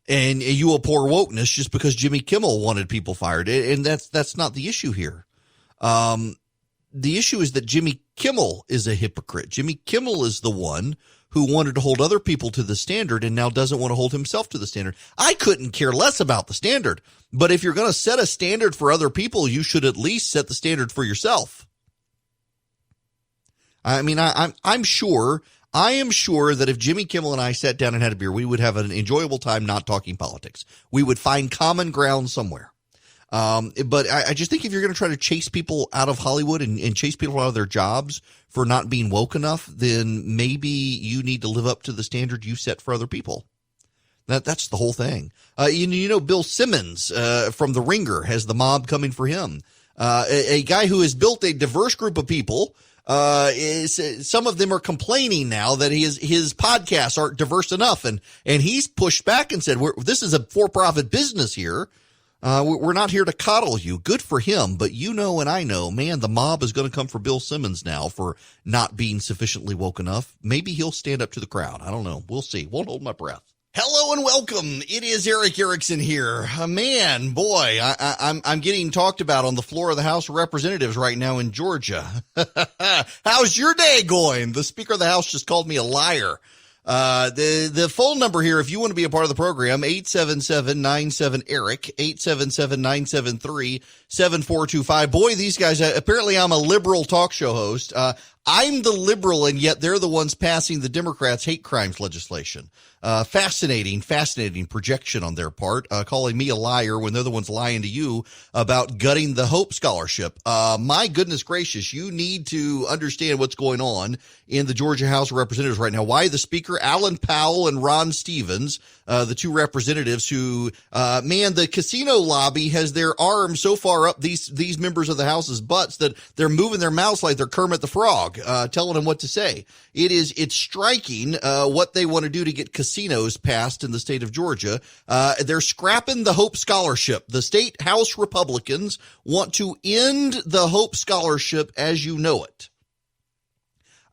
and you abhor wokeness just because Jimmy Kimmel wanted people fired. And that's not the issue here. The issue is that Jimmy Kimmel is a hypocrite. Jimmy Kimmel is the one who wanted to hold other people to the standard and now doesn't want to hold himself to the standard. I couldn't care less about the standard, but if you're going to set a standard for other people, you should at least set the standard for yourself. I mean, I am sure that if Jimmy Kimmel and I sat down and had a beer, we would have an enjoyable time not talking politics. We would find common ground somewhere. But I just think if you're going to try to chase people out of Hollywood and chase people out of their jobs for not being woke enough, then maybe you need to live up to the standard you set for other people. That's the whole thing. Bill Simmons from The Ringer has the mob coming for him. A guy who has built a diverse group of people. Some of them are complaining now that his podcasts aren't diverse enough, and he's pushed back and said, "This is a for-profit business here. We're not here to coddle you." Good for him, but and I know, man, the mob is going to come for Bill Simmons now for not being sufficiently woke enough. Maybe he'll stand up to the crowd. I don't know. We'll see. Won't hold my breath. Hello and welcome. It is Eric Erickson here. Man, boy, I'm getting talked about on the floor of the House of Representatives right now in Georgia. How's your day going? The Speaker of the House just called me a liar. The phone number here, if you want to be a part of the program, 877-97-ERIC, 877-973-7425. Boy, these guys, apparently I'm a liberal talk show host. I'm the liberal, and yet they're the ones passing the Democrats' hate crimes legislation. Fascinating projection on their part, calling me a liar when they're the ones lying to you about gutting the Hope Scholarship. My goodness gracious, you need to understand what's going on in the Georgia House of Representatives right now. Why the Speaker, Alan Powell and Ron Stevens, the two representatives who, the casino lobby has their arms so far up these members of the House's butts that they're moving their mouths like they're Kermit the Frog, telling them what to say. It's striking, what they want to do to get casinos passed in the state of Georgia. They're scrapping the Hope Scholarship. The state House Republicans want to end the Hope Scholarship as you know it.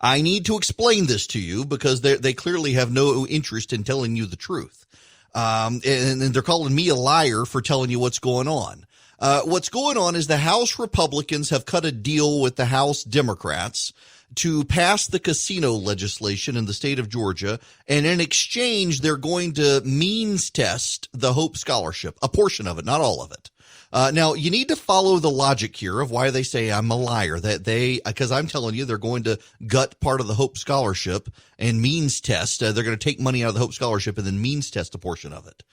I need to explain this to you because they clearly have no interest in telling you the truth. And they're calling me a liar for telling you what's going on. What's going on is the House Republicans have cut a deal with the House Democrats to pass the casino legislation in the state of Georgia, and in exchange, they're going to means test the Hope Scholarship, a portion of it, not all of it. Now, you need to follow the logic here of why they say I'm a liar, because I'm telling you they're going to gut part of the Hope Scholarship and means test. They're going to take money out of the Hope Scholarship and then means test a portion of it.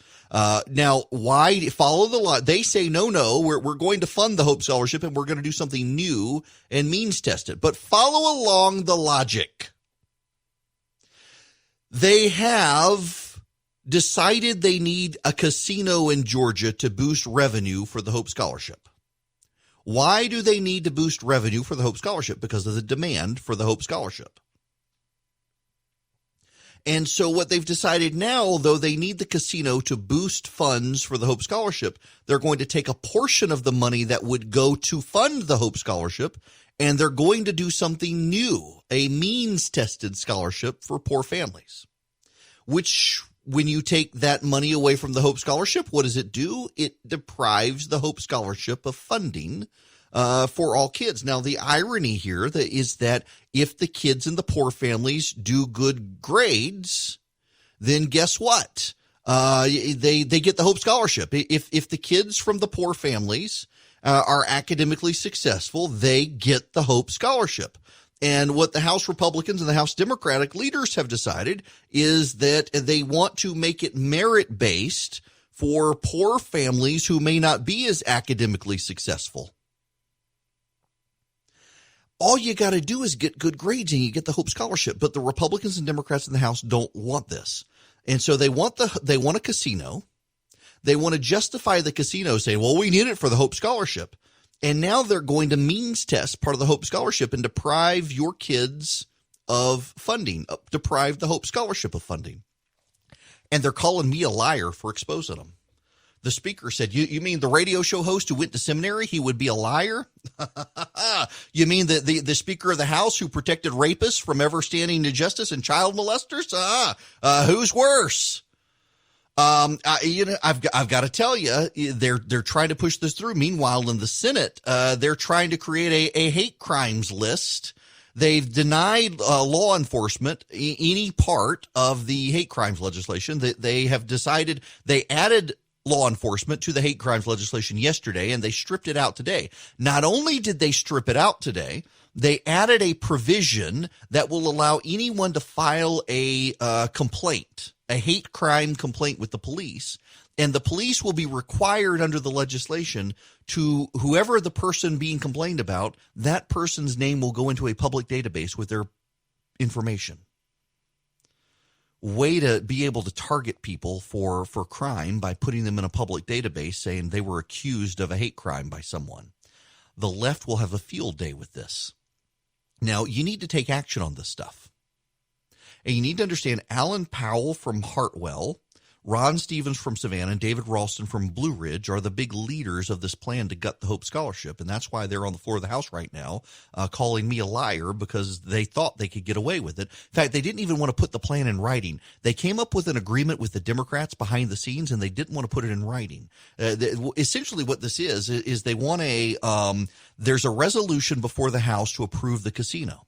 Now, why follow the law? They say, no, we're going to fund the Hope Scholarship and we're going to do something new and means test it. But follow along the logic. They have decided they need a casino in Georgia to boost revenue for the Hope Scholarship. Why do they need to boost revenue for the Hope Scholarship? Because of the demand for the Hope Scholarship. And so what they've decided now, though they need the casino to boost funds for the Hope Scholarship, they're going to take a portion of the money that would go to fund the Hope Scholarship, and they're going to do something new, a means-tested scholarship for poor families, which when you take that money away from the Hope Scholarship, what does it do? It deprives the Hope Scholarship of funding for all kids. Now, the irony here is that if the kids in the poor families do good grades, then guess what? They get the Hope Scholarship. If the kids from the poor families are academically successful, they get the Hope Scholarship. And what the House Republicans and the House Democratic leaders have decided is that they want to make it merit-based for poor families who may not be as academically successful. All you got to do is get good grades and you get the Hope Scholarship. But the Republicans and Democrats in the House don't want this. And so they want a casino. They want to justify the casino saying, well, we need it for the Hope Scholarship. And now they're going to means test part of the Hope Scholarship and deprive your kids of funding, deprive the Hope Scholarship of funding. And they're calling me a liar for exposing them. The speaker said, you mean the radio show host who went to seminary, he would be a liar? You mean the Speaker of the House who protected rapists from ever standing to justice and child molesters? Who's worse? I've got to tell you, they're trying to push this through. Meanwhile, in the Senate, they're trying to create a hate crimes list. They've denied law enforcement any part of the hate crimes legislation. They have decided they added law enforcement to the hate crimes legislation yesterday, and they stripped it out today. Not only did they strip it out today, they added a provision that will allow anyone to file a complaint, a hate crime complaint with the police, and the police will be required under the legislation to whoever the person being complained about, that person's name will go into a public database with their information. Way to be able to target people for crime by putting them in a public database saying they were accused of a hate crime by someone. The left will have a field day with this. Now, you need to take action on this stuff. And you need to understand Alan Powell from Hartwell, Ron Stevens from Savannah, and David Ralston from Blue Ridge are the big leaders of this plan to gut the Hope Scholarship. And that's why they're on the floor of the House right now calling me a liar because they thought they could get away with it. In fact, they didn't even want to put the plan in writing. They came up with an agreement with the Democrats behind the scenes, and they didn't want to put it in writing. Essentially what this is they want there's a resolution before the House to approve the casino.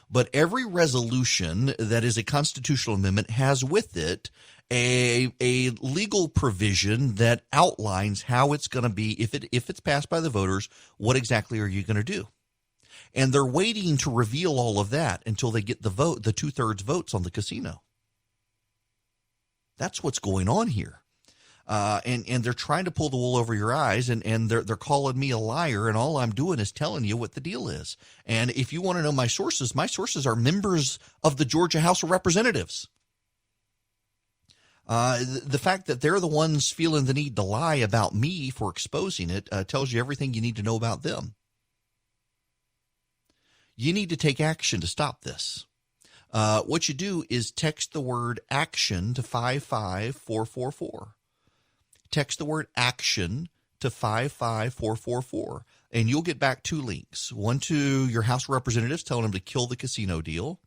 But every resolution that is a constitutional amendment has with it a legal provision that outlines how it's going to be, if it's passed by the voters, what exactly are you going to do? And they're waiting to reveal all of that until they get the 2/3 votes on the casino. That's what's going on here. And they're trying to pull the wool over your eyes, and they're calling me a liar, and all I'm doing is telling you what the deal is. And if you want to know my sources are members of the Georgia House of Representatives. The fact that they're the ones feeling the need to lie about me for exposing it tells you everything you need to know about them. You need to take action to stop this. What you do is text the word action to 55444. Text the word action to 55444, and you'll get back 2 links. One to your House of Representatives telling them to kill the casino deal,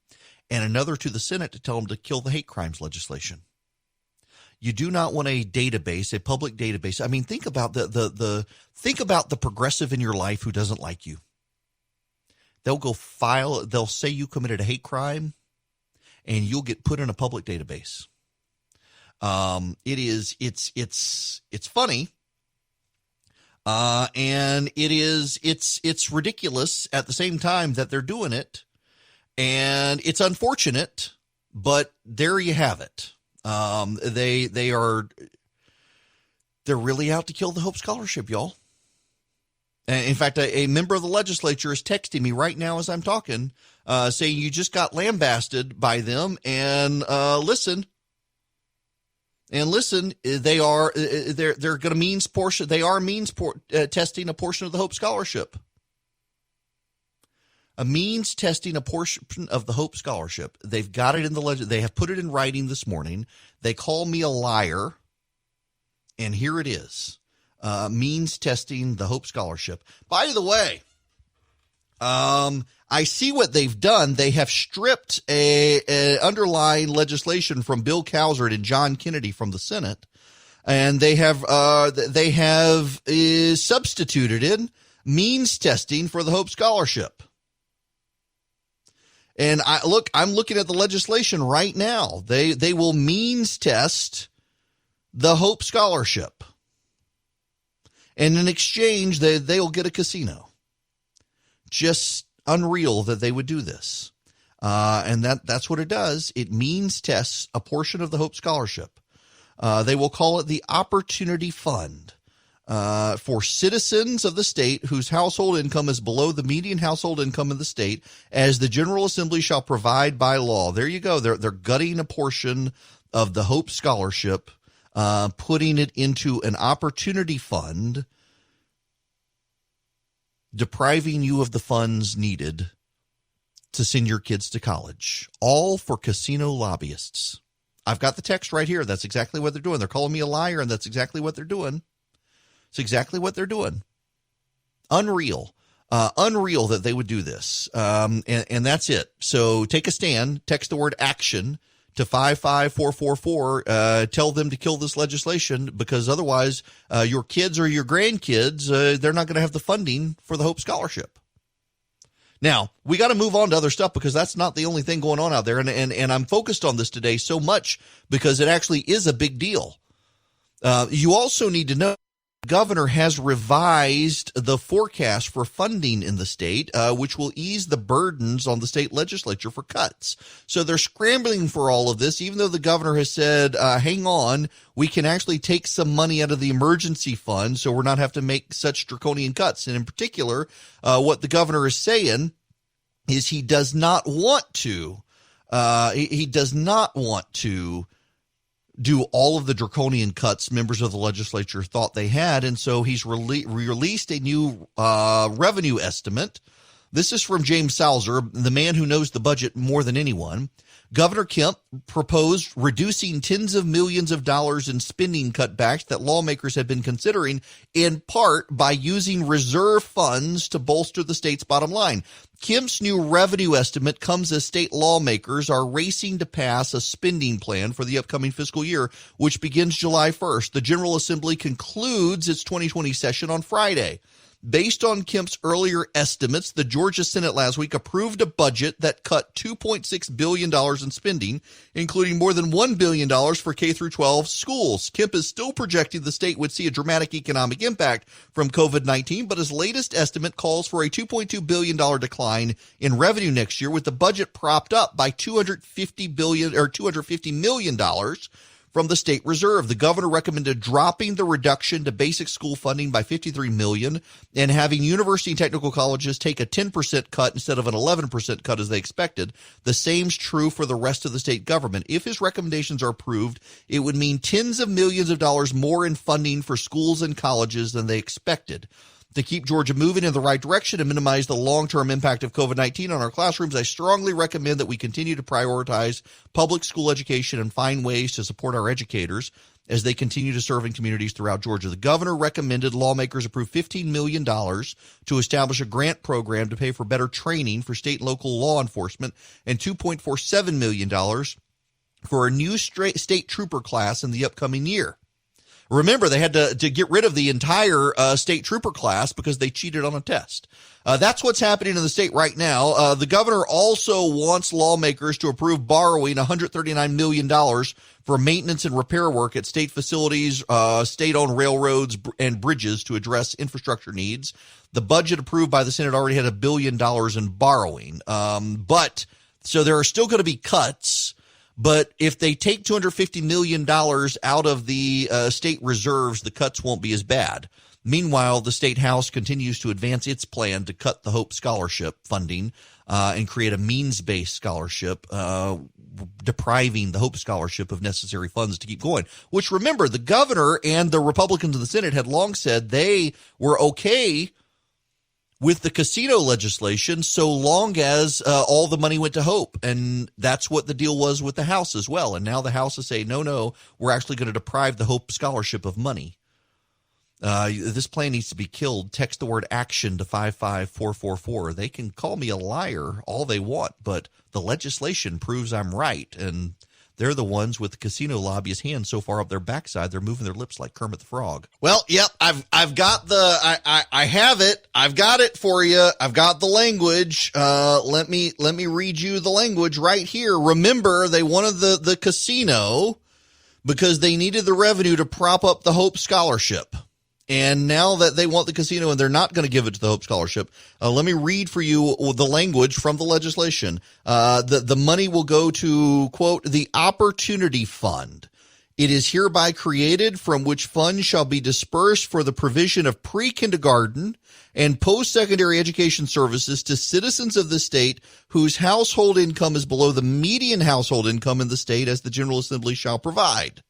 and another to the Senate to tell them to kill the hate crimes legislation. You do not want a database, a public database. I mean, think about think about the progressive in your life who doesn't like you. They'll say you committed a hate crime, and you'll get put in a public database. It's funny. And it's ridiculous at the same time that they're doing it, and it's unfortunate, but there you have it. They're really out to kill the Hope Scholarship, y'all. And in fact, a member of the legislature is texting me right now as I'm talking, saying you just got lambasted by them, and listen, And listen, they're going to means portion. They are testing a portion of the Hope Scholarship. A means testing a portion of the Hope Scholarship. They've got it in the legend. They have put it in writing this morning. They call me a liar, and here it is. Means testing the Hope Scholarship. By the way, I see what they've done. They have stripped a underlying legislation from Bill Cowsert and John Kennedy from the Senate, and they have substituted in means testing for the Hope Scholarship. And I'm looking at the legislation right now. They will means test the Hope Scholarship, and in exchange, they'll get a casino. Just unreal that they would do this. And that's what it does. It means tests a portion of the Hope Scholarship. They will call it the Opportunity Fund for citizens of the state whose household income is below the median household income in the state, as the General Assembly shall provide by law. There you go. They're gutting a portion of the Hope Scholarship, putting it into an opportunity fund, depriving you of the funds needed to send your kids to college, all for casino lobbyists. I've got the text right here. That's exactly what they're doing. They're calling me a liar, and that's exactly what they're doing. It's exactly what they're doing. Unreal. Unreal that they would do this. And that's it. So take a stand. Text the word action to 55444. Tell them to kill this legislation, because otherwise your kids or your grandkids, they're not going to have the funding for the Hope Scholarship. Now, we got to move on to other stuff, because that's not the only thing going on out there. And I'm focused on this today so much because it actually is a big deal. You also need to know the governor has revised the forecast for funding in the state, which will ease the burdens on the state legislature for cuts. So they're scrambling for all of this, even though the governor has said, hang on, we can actually take some money out of the emergency fund, so we're not have to make such draconian cuts. And in particular, what the governor is saying is he does not want to do all of the draconian cuts members of the legislature thought they had. And so he's released a new revenue estimate. This is from James Salzer, the man who knows the budget more than anyone. Governor Kemp proposed reducing tens of millions of dollars in spending cutbacks that lawmakers had been considering, in part by using reserve funds to bolster the state's bottom line. Kemp's new revenue estimate comes as state lawmakers are racing to pass a spending plan for the upcoming fiscal year, which begins July 1st. The General Assembly concludes its 2020 session on Friday. Based on Kemp's earlier estimates, the Georgia Senate last week approved a budget that cut $2.6 billion in spending, including more than $1 billion for K-12 schools. Kemp is still projecting the state would see a dramatic economic impact from COVID-19, but his latest estimate calls for a $2.2 billion decline in revenue next year, with the budget propped up by $250 million from the state reserve. The governor recommended dropping the reduction to basic school funding by $53 million and having university and technical colleges take a 10% cut instead of an 11% cut as they expected. The same's true for the rest of the state government. If his recommendations are approved, it would mean tens of millions of dollars more in funding for schools and colleges than they expected. To keep Georgia moving in the right direction and minimize the long-term impact of COVID-19 on our classrooms, I strongly recommend that we continue to prioritize public school education and find ways to support our educators as they continue to serve in communities throughout Georgia. The governor recommended lawmakers approve $15 million to establish a grant program to pay for better training for state and local law enforcement, and $2.47 million for a new state trooper class in the upcoming year. Remember, they had to get rid of the entire state trooper class because they cheated on a test. That's what's happening in the state right now. The governor also wants lawmakers to approve borrowing $139 million for maintenance and repair work at state facilities, state-owned railroads, and bridges to address infrastructure needs. The budget approved by the Senate already had $1 billion in borrowing. So there are still going to be cuts. But if they take $250 million out of the state reserves, the cuts won't be as bad. Meanwhile, the state house continues to advance its plan to cut the Hope Scholarship funding and create a means-based scholarship, depriving the Hope Scholarship of necessary funds to keep going, which, remember, the governor and the Republicans in the Senate had long said they were okay with the casino legislation so long as all the money went to Hope. And that's what the deal was with the House as well. And now the House is saying, no, we're actually going to deprive the Hope Scholarship of money. This plan needs to be killed. Text the word action to 55444. They can call me a liar all they want, but the legislation proves I'm right. And they're the ones with the casino lobbyist hands so far up their backside, they're moving their lips like Kermit the Frog. Well, yep, I've got I have it. I've got it for you. I've got the language. Let me read you the language right here. Remember, they wanted the casino because they needed the revenue to prop up the Hope Scholarship. And now that they want the casino and they're not going to give it to the Hope Scholarship, let me read for you the language from the legislation. The money will go to, quote, the Opportunity Fund. It is hereby created, from which funds shall be dispersed for the provision of pre-kindergarten and post-secondary education services to citizens of the state whose household income is below the median household income in the state, as the General Assembly shall provide.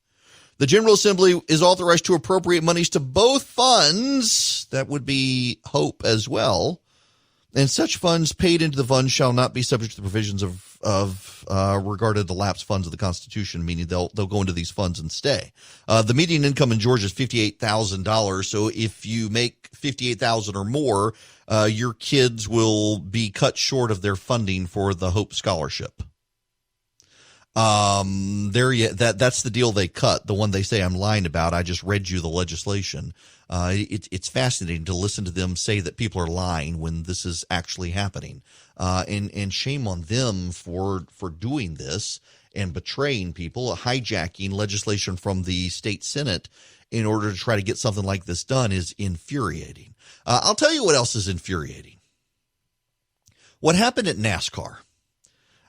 The General Assembly is authorized to appropriate monies to both funds, that would be Hope as well, and such funds paid into the fund shall not be subject to the provisions of regarded the lapsed funds of the Constitution, meaning they'll go into these funds and stay. The median income in Georgia is $58,000, so if you make $58,000 or more, your kids will be cut short of their funding for the Hope Scholarship. That's the deal they cut, the one they say I'm lying about. I just read you the legislation. It's fascinating to listen to them say that people are lying when this is actually happening. And shame on them for doing this and betraying people, hijacking legislation from the state Senate in order to try to get something like this done is infuriating. I'll tell you what else is infuriating. What happened at NASCAR?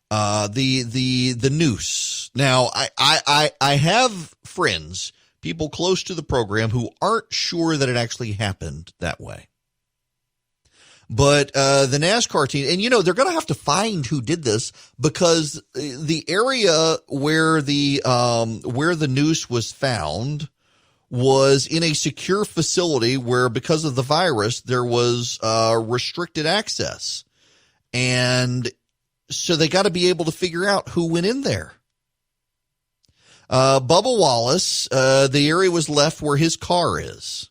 The noose. Now, I have friends, people close to the program, who aren't sure that it actually happened that way. But the NASCAR team, and they're going to have to find who did this, because the area where the noose was found was in a secure facility where, because of the virus, there was restricted access. And so they got to be able to figure out who went in there. Bubba Wallace, the area was left where his car is.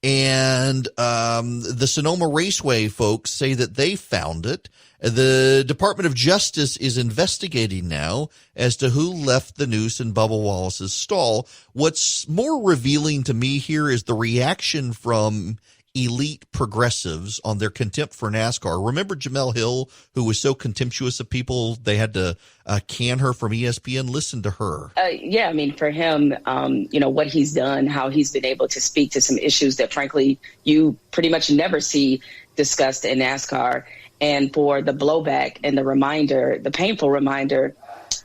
And the Sonoma Raceway folks say that they found it. The Department of Justice is investigating now as to who left the noose in Bubba Wallace's stall. What's more revealing to me here is the reaction from elite progressives on their contempt for NASCAR. Remember Jamel Hill, who was so contemptuous of people they had to can her from ESPN? Listen to her. Yeah, I mean, for him, what he's done, how he's been able to speak to some issues that, frankly, you pretty much never see discussed in NASCAR. And for the blowback and the painful reminder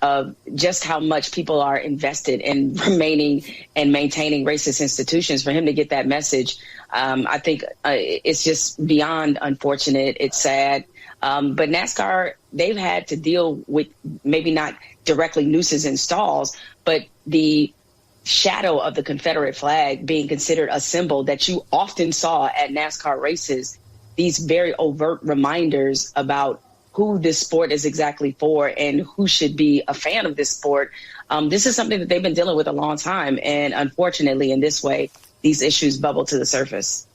of just how much people are invested in remaining and maintaining racist institutions, for him to get that message, I think it's just beyond unfortunate. It's sad. But NASCAR, they've had to deal with maybe not directly nooses in stalls, but the shadow of the Confederate flag being considered a symbol that you often saw at NASCAR races, these very overt reminders about who this sport is exactly for and who should be a fan of this sport. This is something that they've been dealing with a long time. And unfortunately, in this way, these issues bubble to the surface.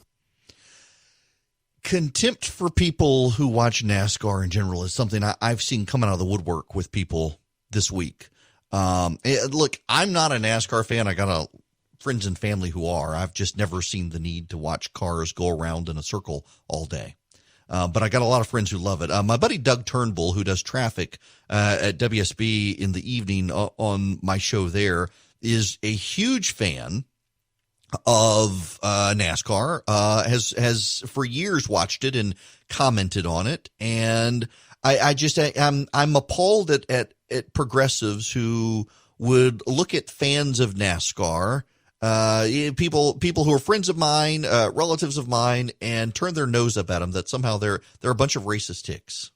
Contempt for people who watch NASCAR in general is something I've seen come out of the woodwork with people this week. Look, I'm not a NASCAR fan. I got friends and family who are. I've just never seen the need to watch cars go around in a circle all day. But I got a lot of friends who love it. My buddy Doug Turnbull, who does traffic at WSB in the evening on my show there, is a huge fan of NASCAR, has for years watched it and commented on it. And I'm appalled at progressives who would look at fans of NASCAR, people who are friends of mine, relatives of mine, and turn their nose up at them, that somehow they're a bunch of racist ticks.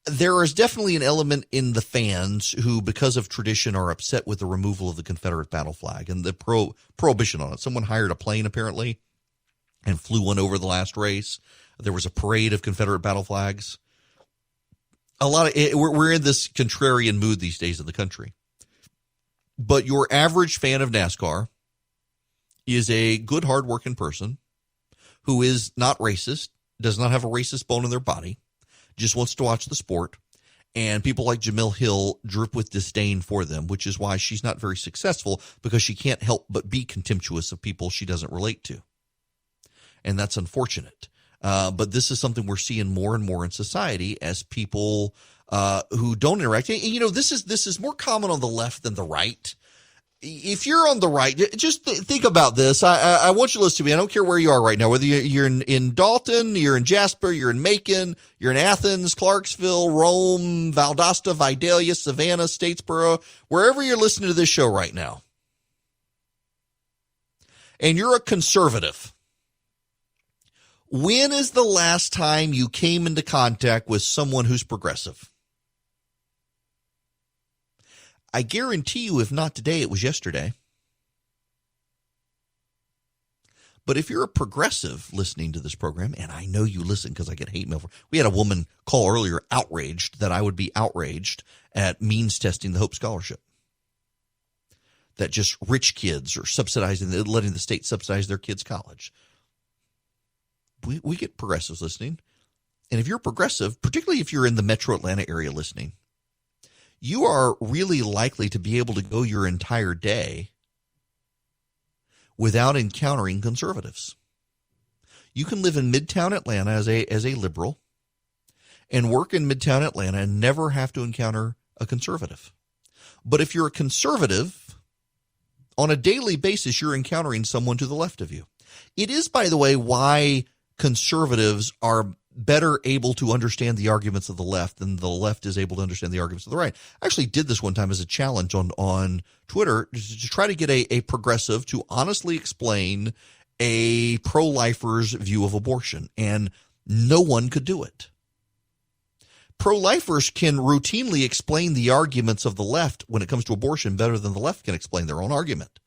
there is definitely an element in the fans who, because of tradition, are upset with the removal of the Confederate battle flag and the prohibition on it. Someone hired a plane, apparently, and flew one over the last race. There was a parade of Confederate battle flags. We're in this contrarian mood these days in the country. But your average fan of NASCAR is a good, hardworking person who is not racist, does not have a racist bone in their body, just wants to watch the sport, and people like Jamil Hill drip with disdain for them, which is why she's not very successful, because she can't help but be contemptuous of people she doesn't relate to. And that's unfortunate. But this is something we're seeing more and more in society as people who don't interact. You know, this is more common on the left than the right. If you're on the right, just think about this. I want you to listen to me. I don't care where you are right now, whether you're in Dalton, you're in Jasper, you're in Macon, you're in Athens, Clarksville, Rome, Valdosta, Vidalia, Savannah, Statesboro, wherever you're listening to this show right now. And you're a conservative. When is the last time you came into contact with someone who's progressive? I guarantee you, if not today, it was yesterday. But if you're a progressive listening to this program, and I know you listen because I get hate mail. We had a woman call earlier outraged that I would be outraged at means testing the Hope Scholarship. That just rich kids are subsidizing, letting the state subsidize their kids' college. We get progressives listening. And if you're progressive, particularly if you're in the metro Atlanta area listening, you are really likely to be able to go your entire day without encountering conservatives. You can live in Midtown Atlanta as a liberal and work in Midtown Atlanta and never have to encounter a conservative. But if you're a conservative, on a daily basis, you're encountering someone to the left of you. It is, by the way, why conservatives are better able to understand the arguments of the left than the left is able to understand the arguments of the right. I actually did this one time as a challenge on Twitter to try to get a progressive to honestly explain a pro-lifer's view of abortion, and no one could do it. Pro-lifers can routinely explain the arguments of the left when it comes to abortion better than the left can explain their own argument.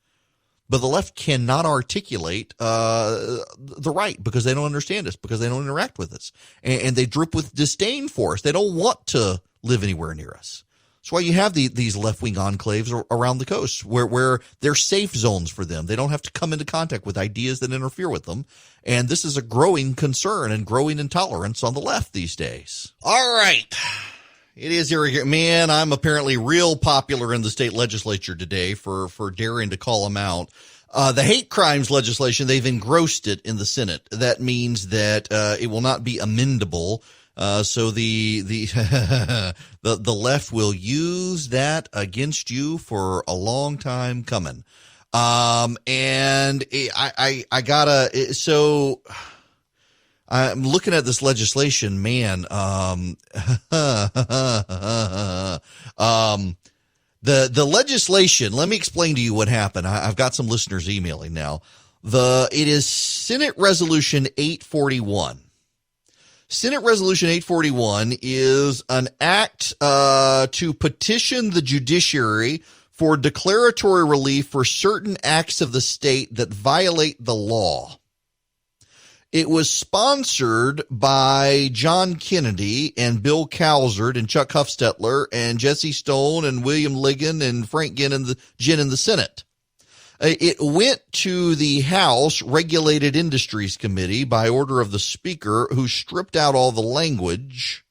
But the left cannot articulate the right because they don't understand us, because they don't interact with us. And they drip with disdain for us. They don't want to live anywhere near us. That's why you have these left-wing enclaves around the coast where they're safe zones for them. They don't have to come into contact with ideas that interfere with them. And this is a growing concern and growing intolerance on the left these days. All right. It is here. Man, I'm apparently real popular in the state legislature today for daring to call them out. The hate crimes legislation, they've engrossed it in the Senate. That means that it will not be amendable. So the left will use that against you for a long time coming. And I gotta, so I'm looking at this legislation, man. The legislation, let me explain to you what happened. I've got some listeners emailing now. It is Senate Resolution 841. Senate Resolution 841 is an act to petition the judiciary for declaratory relief for certain acts of the state that violate the law. It was sponsored by John Kennedy and Bill Calzert and Chuck Hufstetler and Jesse Stone and William Ligon and Frank Ginn in the Senate. It went to the House Regulated Industries Committee by order of the Speaker, who stripped out all the language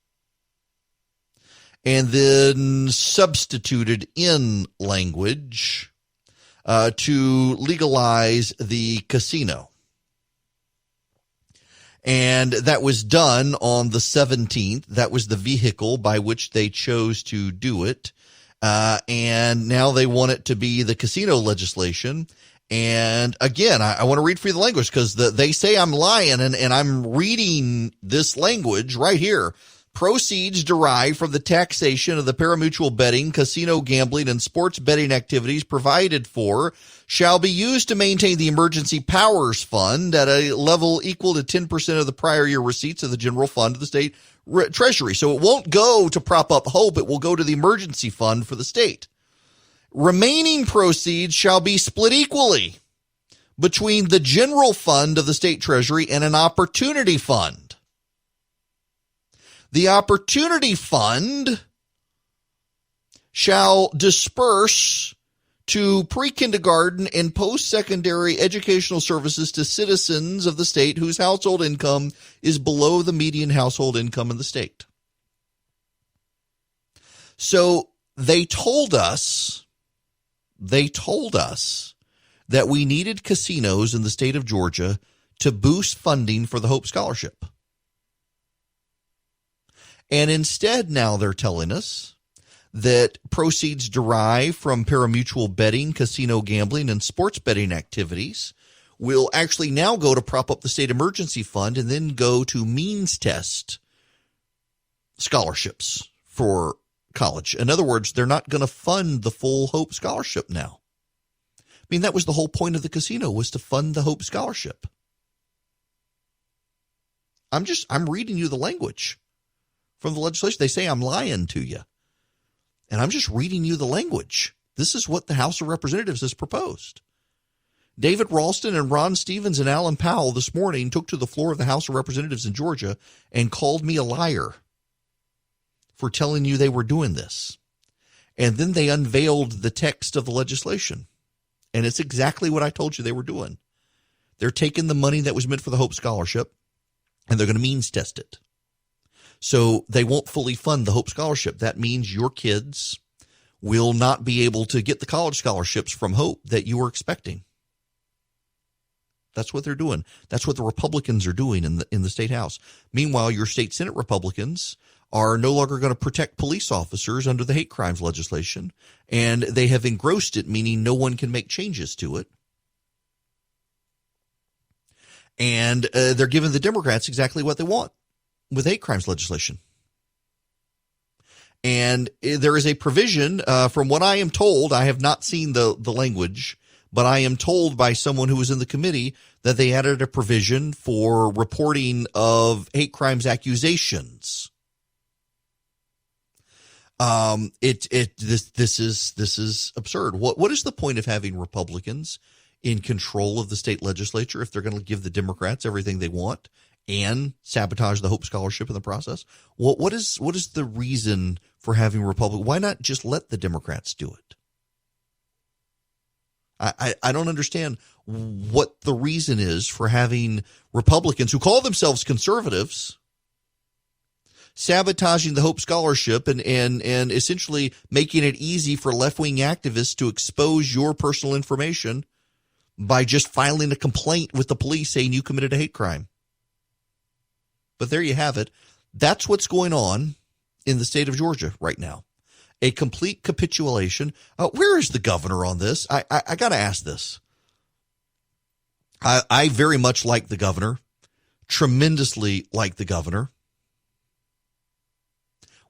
and then substituted in language to legalize the casino. And that was done on the 17th. That was the vehicle by which they chose to do it. And now they want it to be the casino legislation. And again, I want to read for you the language because they say I'm lying, and I'm reading this language right here. Proceeds derived from the taxation of the parimutuel betting, casino gambling, and sports betting activities provided for shall be used to maintain the Emergency Powers Fund at a level equal to 10% of the prior year receipts of the general fund of the state treasury. So it won't go to prop up Hope. It will go to the emergency fund for the state. Remaining proceeds shall be split equally between the general fund of the state treasury and an opportunity fund. The opportunity fund shall disperse to pre-kindergarten and post-secondary educational services to citizens of the state whose household income is below the median household income in the state. So they told us that we needed casinos in the state of Georgia to boost funding for the Hope Scholarship. And instead now they're telling us that proceeds derived from parimutuel betting, casino gambling, and sports betting activities will actually now go to prop up the state emergency fund and then go to means test scholarships for college. In other words, they're not going to fund the full Hope Scholarship now. I mean, that was the whole point of the casino, was to fund the Hope Scholarship. I'm reading you the language from the legislation. They say I'm lying to you. And I'm just reading you the language. This is what the House of Representatives has proposed. David Ralston and Ron Stevens and Alan Powell this morning took to the floor of the House of Representatives in Georgia and called me a liar for telling you they were doing this. And then they unveiled the text of the legislation. And it's exactly what I told you they were doing. They're taking the money that was meant for the Hope Scholarship and they're going to means test it. So they won't fully fund the Hope Scholarship. That means your kids will not be able to get the college scholarships from Hope that you were expecting. That's what they're doing. That's what the Republicans are doing in the state house. Meanwhile, your state Senate Republicans are no longer going to protect police officers under the hate crimes legislation, and they have engrossed it, meaning no one can make changes to it. And they're giving the Democrats exactly what they want with hate crimes legislation. And there is a provision, from what I am told, I have not seen the language, but I am told by someone who was in the committee that they added a provision for reporting of hate crimes accusations. This is absurd. What is the point of having Republicans in control of the state legislature if they're going to give the Democrats everything they want and sabotage the Hope Scholarship in the process? What is the reason for having Republicans? Why not just let the Democrats do it? I don't understand what the reason is for having Republicans who call themselves conservatives sabotaging the Hope Scholarship and essentially making it easy for left-wing activists to expose your personal information by just filing a complaint with the police saying you committed a hate crime. But there you have it. That's what's going on in the state of Georgia right now. A complete capitulation. Where is the governor on this? I got to ask this. I very much like the governor, tremendously like the governor.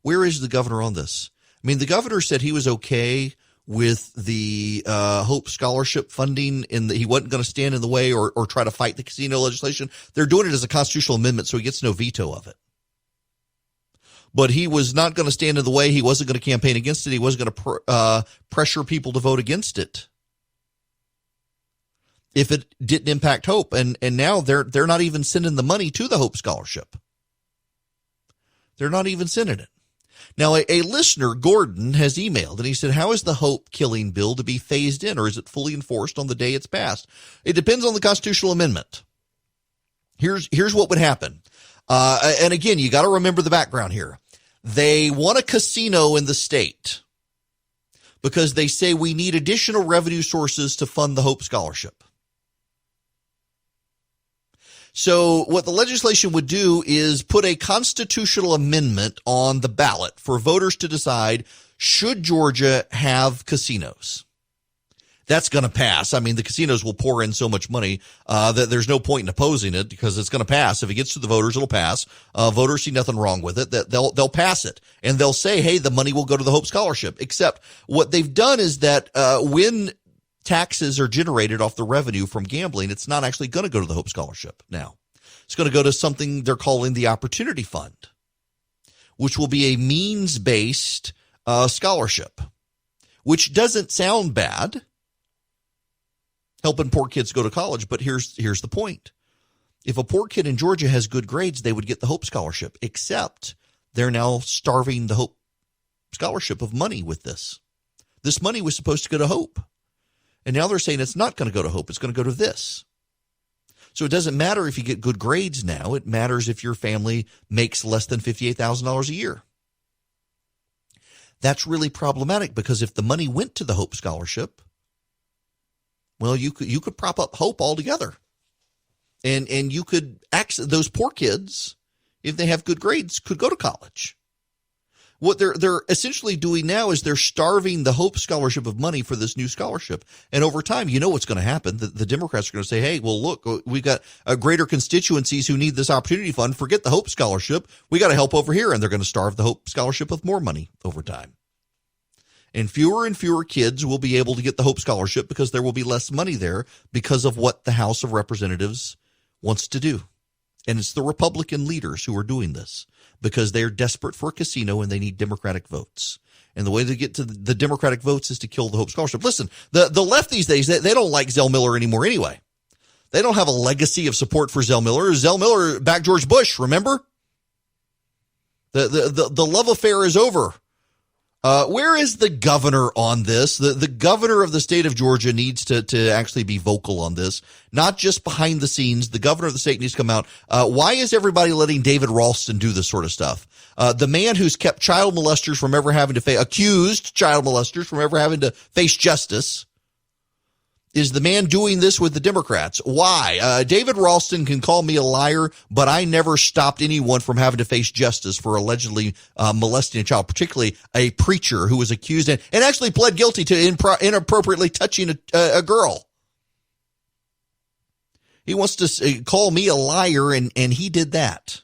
Where is the governor on this? I mean, the governor said he was okay with the Hope Scholarship funding, and he wasn't going to stand in the way or try to fight the casino legislation. They're doing it as a constitutional amendment, so he gets no veto of it. But he was not going to stand in the way. He wasn't going to campaign against it. He wasn't going to pressure people to vote against it if it didn't impact Hope. And now they're not even sending the money to the Hope Scholarship. They're not even sending it. Now, a listener, Gordon, has emailed, and he said, how is the Hope killing bill to be phased in, or is it fully enforced on the day it's passed? It depends on the constitutional amendment. Here's what would happen. And again, you got to remember the background here. They want a casino in the state because they say we need additional revenue sources to fund the Hope Scholarship. So what the legislation would do is put a constitutional amendment on the ballot for voters to decide, should Georgia have casinos? That's going to pass. I mean, the casinos will pour in so much money that there's no point in opposing it because it's going to pass. If it gets to the voters, it'll pass. Voters see nothing wrong with it. That they'll pass it, and they'll say, hey, the money will go to the Hope Scholarship. Except what they've done is that when taxes are generated off the revenue from gambling, it's not actually going to go to the Hope Scholarship now. It's going to go to something they're calling the Opportunity Fund. which will be a means-based scholarship, which doesn't sound bad, helping poor kids go to college. But here's the point. If a poor kid in Georgia has good grades, they would get the Hope Scholarship, except they're now starving the Hope Scholarship of money with this. This money was supposed to go to Hope. And now they're saying it's not going to go to Hope. It's going to go to this. So it doesn't matter if you get good grades now. It matters if your family makes less than $58,000 a year. That's really problematic, because if the money went to the Hope Scholarship, well, you could prop up Hope altogether. And you could access those poor kids, if they have good grades, could go to college. What they're essentially doing now is they're starving the Hope Scholarship of money for this new scholarship. And over time, you know what's going to happen. The Democrats are going to say, hey, well, look, we've got greater constituencies who need this opportunity fund. Forget the Hope Scholarship. We got to help over here. And they're going to starve the Hope Scholarship of more money over time. And fewer kids will be able to get the Hope Scholarship because there will be less money there because of what the House of Representatives wants to do. And it's the Republican leaders who are doing this because they're desperate for a casino and they need Democratic votes. And the way they get to the Democratic votes is to kill the Hope Scholarship. Listen, the left these days, they don't like Zell Miller anymore anyway. They don't have a legacy of support for Zell Miller. Zell Miller backed George Bush, remember? The love affair is over. Where is the governor on this? The governor of the state of Georgia needs to actually be vocal on this, not just behind the scenes. The governor of the state needs to come out. Why is everybody letting David Ralston do this sort of stuff? The man who's kept child molesters from ever having to accused child molesters from ever having to face justice is the man doing this with the Democrats. Why? David Ralston can call me a liar, but I never stopped anyone from having to face justice for allegedly molesting a child, particularly a preacher who was accused and actually pled guilty to inappropriately touching a girl. He wants to call me a liar, and he did that.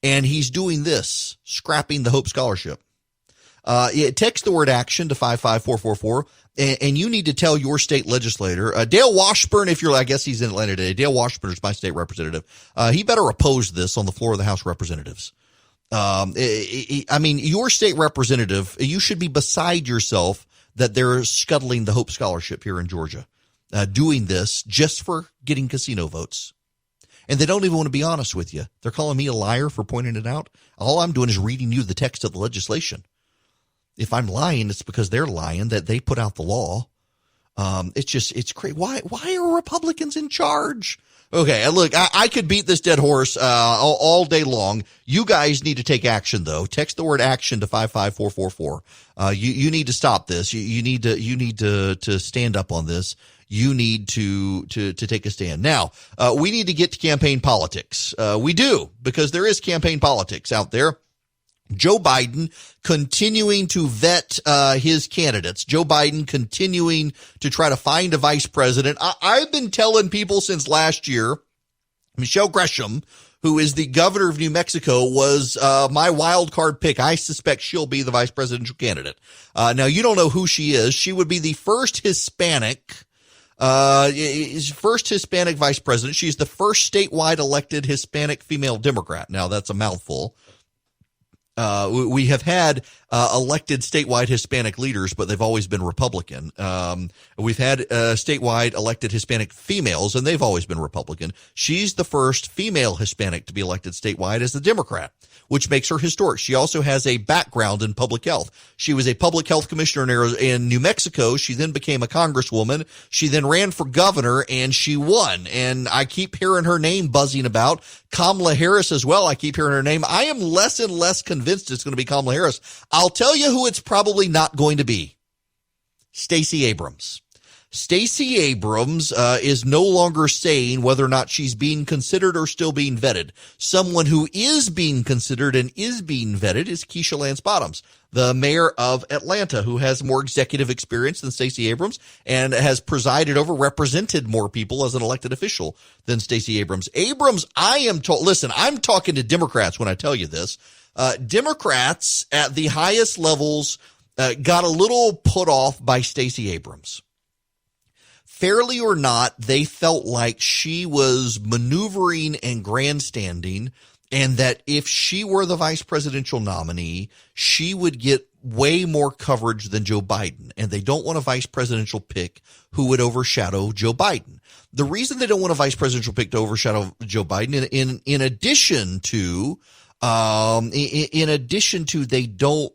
And he's doing this, scrapping the Hope Scholarship. Text the word action to 55444. And you need to tell your state legislator, Dale Washburn, I guess he's in Atlanta today. Dale Washburn is my state representative. He better oppose this on the floor of the House of Representatives. Your state representative, you should be beside yourself that they're scuttling the Hope Scholarship here in Georgia, doing this just for getting casino votes. And they don't even want to be honest with you. They're calling me a liar for pointing it out. All I'm doing is reading you the text of the legislation. If I'm lying, it's because they're lying, that they put out the law. It's crazy. Why are Republicans in charge? Okay, look, I could beat this dead horse all day long. You guys need to take action, though. Text the word action to 55444. You need to stop this. You need to stand up on this. You need to take a stand. Now, we need to get to campaign politics. We do, because there is campaign politics out there. Joe Biden continuing to vet his candidates. Joe Biden continuing to try to find a vice president. I've been telling people since last year, Michelle Gresham, who is the governor of New Mexico, was my wild card pick. I suspect she'll be the vice presidential candidate. Now, you don't know who she is. She would be the first Hispanic vice president. She's the first statewide elected Hispanic female Democrat. Now, that's a mouthful. We have had elected statewide Hispanic leaders, but they've always been Republican. We've had statewide elected Hispanic females, and they've always been Republican. She's the first female Hispanic to be elected statewide as a Democrat, which makes her historic. She also has a background in public health. She was a public health commissioner in New Mexico. She then became a congresswoman. She then ran for governor, and she won. And I keep hearing her name buzzing about. Kamala Harris as well. I keep hearing her name. I am less and less convinced it's going to be Kamala Harris. I'll tell you who it's probably not going to be. Stacey Abrams. Stacey Abrams is no longer saying whether or not she's being considered or still being vetted. Someone who is being considered and is being vetted is Keisha Lance Bottoms, the mayor of Atlanta, who has more executive experience than Stacey Abrams and has represented more people as an elected official than Stacey Abrams. I'm talking to Democrats when I tell you this. Democrats at the highest levels got a little put off by Stacey Abrams. Fairly or not, they felt like she was maneuvering and grandstanding And that if she were the vice presidential nominee, she would get way more coverage than Joe Biden. And they don't want a vice presidential pick who would overshadow Joe Biden. The reason they don't want a vice presidential pick to overshadow Joe Biden, in addition to they don't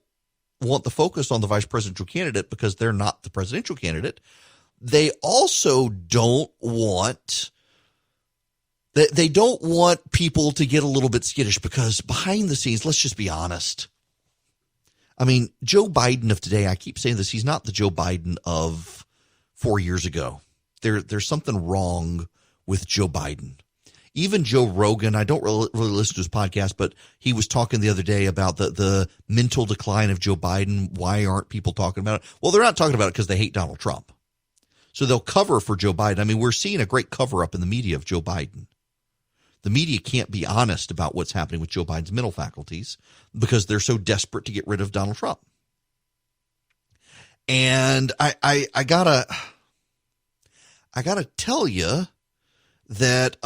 want the focus on the vice presidential candidate because they're not the presidential candidate. They also don't want people to get a little bit skittish because behind the scenes, let's just be honest. I mean, Joe Biden of today, I keep saying this, he's not the Joe Biden of 4 years ago. There's something wrong with Joe Biden. Even Joe Rogan, I don't really listen to his podcast, but he was talking the other day about the mental decline of Joe Biden. Why aren't people talking about it? Well, they're not talking about it because they hate Donald Trump. So they'll cover for Joe Biden. I mean, we're seeing a great cover up in the media of Joe Biden. The media can't be honest about what's happening with Joe Biden's mental faculties because they're so desperate to get rid of Donald Trump. And I gotta tell you that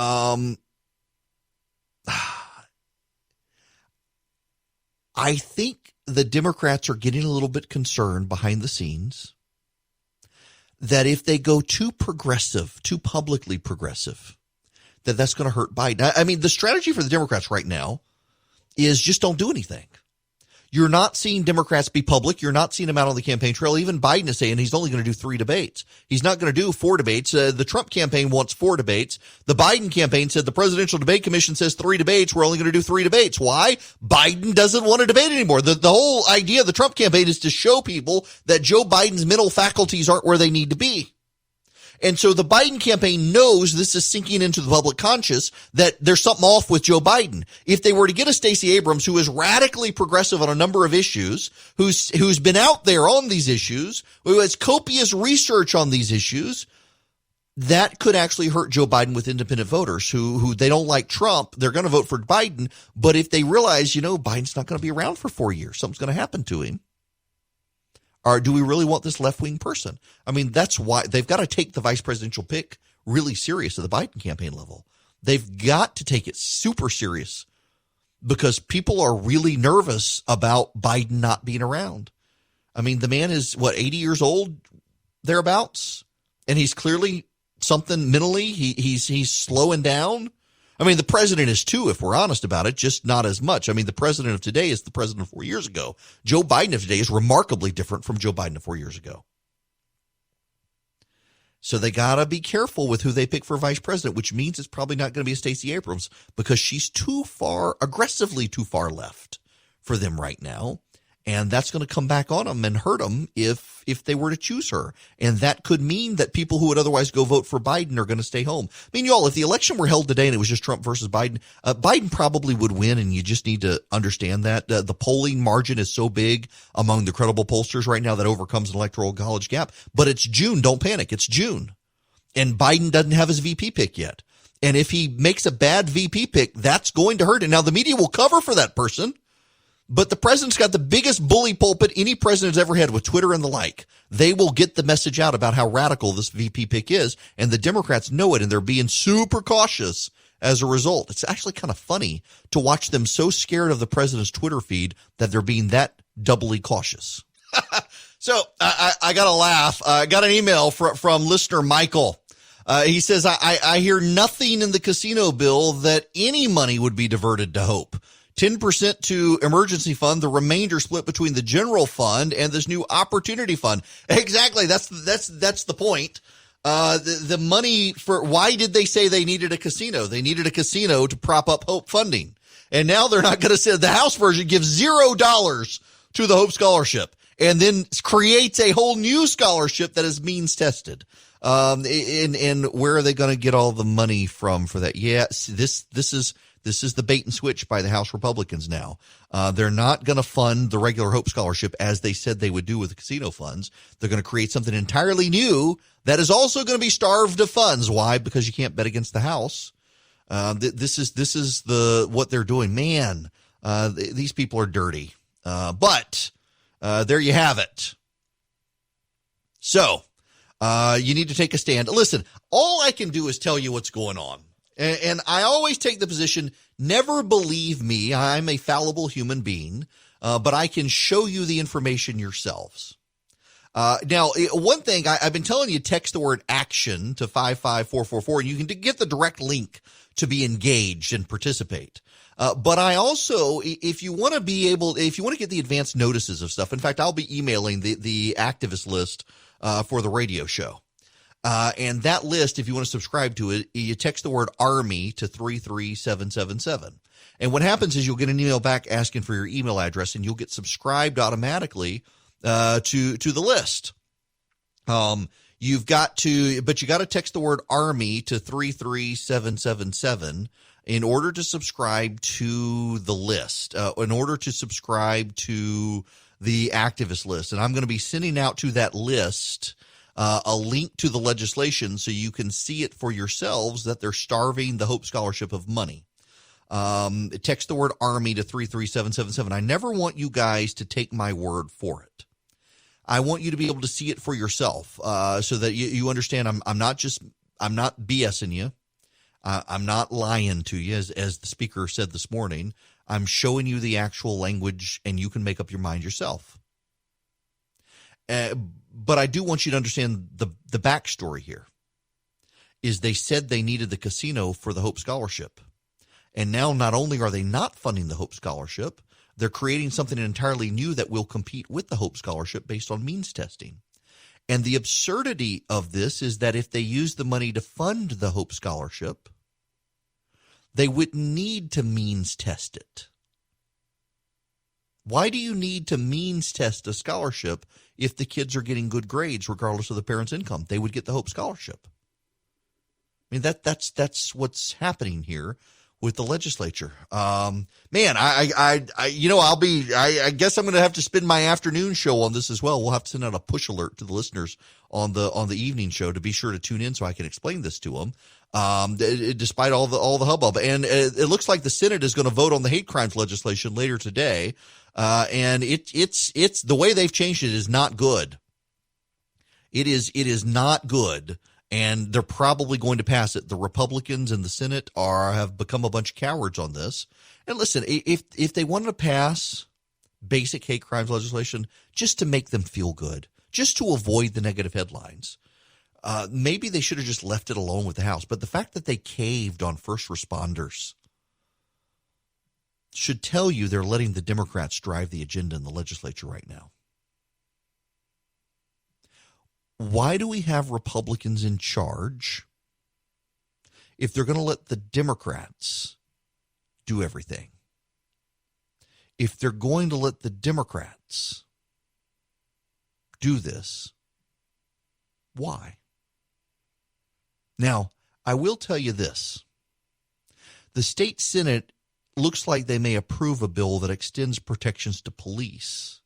I think the Democrats are getting a little bit concerned behind the scenes that if they go too progressive, too publicly progressive, that's going to hurt Biden. I mean, the strategy for the Democrats right now is just don't do anything. You're not seeing Democrats be public. You're not seeing them out on the campaign trail. Even Biden is saying he's only going to do 3 debates. He's not going to do 4 debates. The Trump campaign wants 4 debates. The Biden campaign said the Presidential Debate Commission says 3 debates. We're only going to do 3 debates. Why? Biden doesn't want to debate anymore. The whole idea of the Trump campaign is to show people that Joe Biden's mental faculties aren't where they need to be. And so the Biden campaign knows this is sinking into the public conscious that there's something off with Joe Biden. If they were to get a Stacey Abrams who is radically progressive on a number of issues, who's been out there on these issues, who has copious research on these issues, that could actually hurt Joe Biden with independent voters who they don't like Trump. They're going to vote for Biden. But if they realize, Biden's not going to be around for 4 years, something's going to happen to him. Or do we really want this left-wing person? I mean, that's why they've got to take the vice presidential pick really serious at the Biden campaign level. They've got to take it super serious because people are really nervous about Biden not being around. I mean, the man is, 80 years old, thereabouts? And he's clearly something mentally. He's slowing down. I mean, the president is too, if we're honest about it, just not as much. I mean, the president of today is the president of 4 years ago. Joe Biden of today is remarkably different from Joe Biden of 4 years ago. So they got to be careful with who they pick for vice president, which means it's probably not going to be a Stacey Abrams because she's aggressively too far left for them right now. And that's going to come back on them and hurt them if they were to choose her. And that could mean that people who would otherwise go vote for Biden are going to stay home. I mean, y'all, if the election were held today and it was just Trump versus Biden, Biden probably would win. And you just need to understand that the polling margin is so big among the credible pollsters right now that overcomes an electoral college gap. But it's June. Don't panic. It's June. And Biden doesn't have his VP pick yet. And if he makes a bad VP pick, that's going to hurt it. Now, the media will cover for that person. But the president's got the biggest bully pulpit any president's ever had with Twitter and the like. They will get the message out about how radical this VP pick is, and the Democrats know it, and they're being super cautious as a result. It's actually kind of funny to watch them so scared of the president's Twitter feed that they're being that doubly cautious. So I got to laugh. I got an email from listener Michael. He says, I hear nothing in the casino bill that any money would be diverted to Hope. 10% to emergency fund, the remainder split between the general fund and this new opportunity fund. Exactly. That's the point. The money for, why did they say they needed a casino? They needed a casino to prop up Hope funding. And now they're not going to say the House version gives $0 to the Hope Scholarship and then creates a whole new scholarship that is means tested. And where are they going to get all the money from for that? Yes, this is the bait and switch by the House Republicans now. They're not going to fund the regular Hope Scholarship as they said they would do with the casino funds. They're going to create something entirely new that is also going to be starved of funds. Why? Because you can't bet against the House. This is what they're doing. Man, these people are dirty. But there you have it. So you need to take a stand. Listen, all I can do is tell you what's going on. And I always take the position, Never believe me. I'm a fallible human being, but I can show you the information yourselves. Now, one thing I've been telling you, text the word action to 55444, and you can get the direct link to be engaged and participate. But I also, if you want to get the advanced notices of stuff, in fact, I'll be emailing the activist list for the radio show. And that list, if you want to subscribe to it, you text the word Army to 33777. And what happens is you'll get an email back asking for your email address, and you'll get subscribed automatically to the list. You got to text the word Army to 33777 in order to subscribe to the list, in order to subscribe to the activist list. And I'm going to be sending out to that list a link to the legislation so you can see it for yourselves that they're starving the Hope Scholarship of money. Text the word Army to 33777. I never want you guys to take my word for it. I want you to be able to see it for yourself, so that you understand I'm not BSing you. I'm not lying to you, as the speaker said this morning. I'm showing you the actual language, and you can make up your mind yourself. But I do want you to understand the backstory here. Is they said they needed the casino for the Hope Scholarship. And now not only are they not funding the Hope Scholarship, they're creating something entirely new that will compete with the Hope Scholarship based on means testing. And the absurdity of this is that if they use the money to fund the Hope Scholarship, they wouldn't need to means test it. Why do you need to means test a scholarship if the kids are getting good grades regardless of the parents' income? They would get the Hope Scholarship. I mean, that's what's happening here with the legislature. Man, I guess I'm going to have to spend my afternoon show on this as well. We'll have to send out a push alert to the listeners on the evening show to be sure to tune in so I can explain this to them. Despite all the hubbub, and it looks like the Senate is going to vote on the hate crimes legislation later today. And it's the way they've changed it is not good. It is not good. And they're probably going to pass it. The Republicans in the Senate have become a bunch of cowards on this. And listen, if they wanted to pass basic hate crimes legislation just to make them feel good, just to avoid the negative headlines, maybe they should have just left it alone with the House. But the fact that they caved on first responders should tell you they're letting the Democrats drive the agenda in the legislature right now. Why do we have Republicans in charge if they're going to let the Democrats do everything? If they're going to let the Democrats do this, why? Now, I will tell you this. The state Senate looks like they may approve a bill that extends protections to police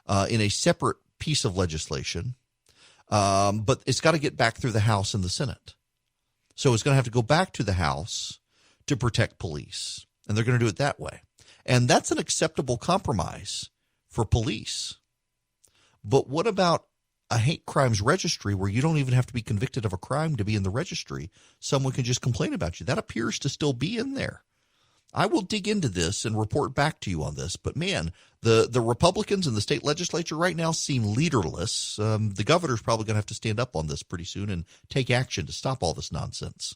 in a separate piece of legislation. But it's got to get back through the House and the Senate. So it's going to have to go back to the House to protect police. And they're going to do it that way. And that's an acceptable compromise for police. But what about a hate crimes registry where you don't even have to be convicted of a crime to be in the registry? Someone can just complain about you. That appears to still be in there. I will dig into this and report back to you on this. But, man, the Republicans in the state legislature right now seem leaderless. The governor's probably going to have to stand up on this pretty soon and take action to stop all this nonsense.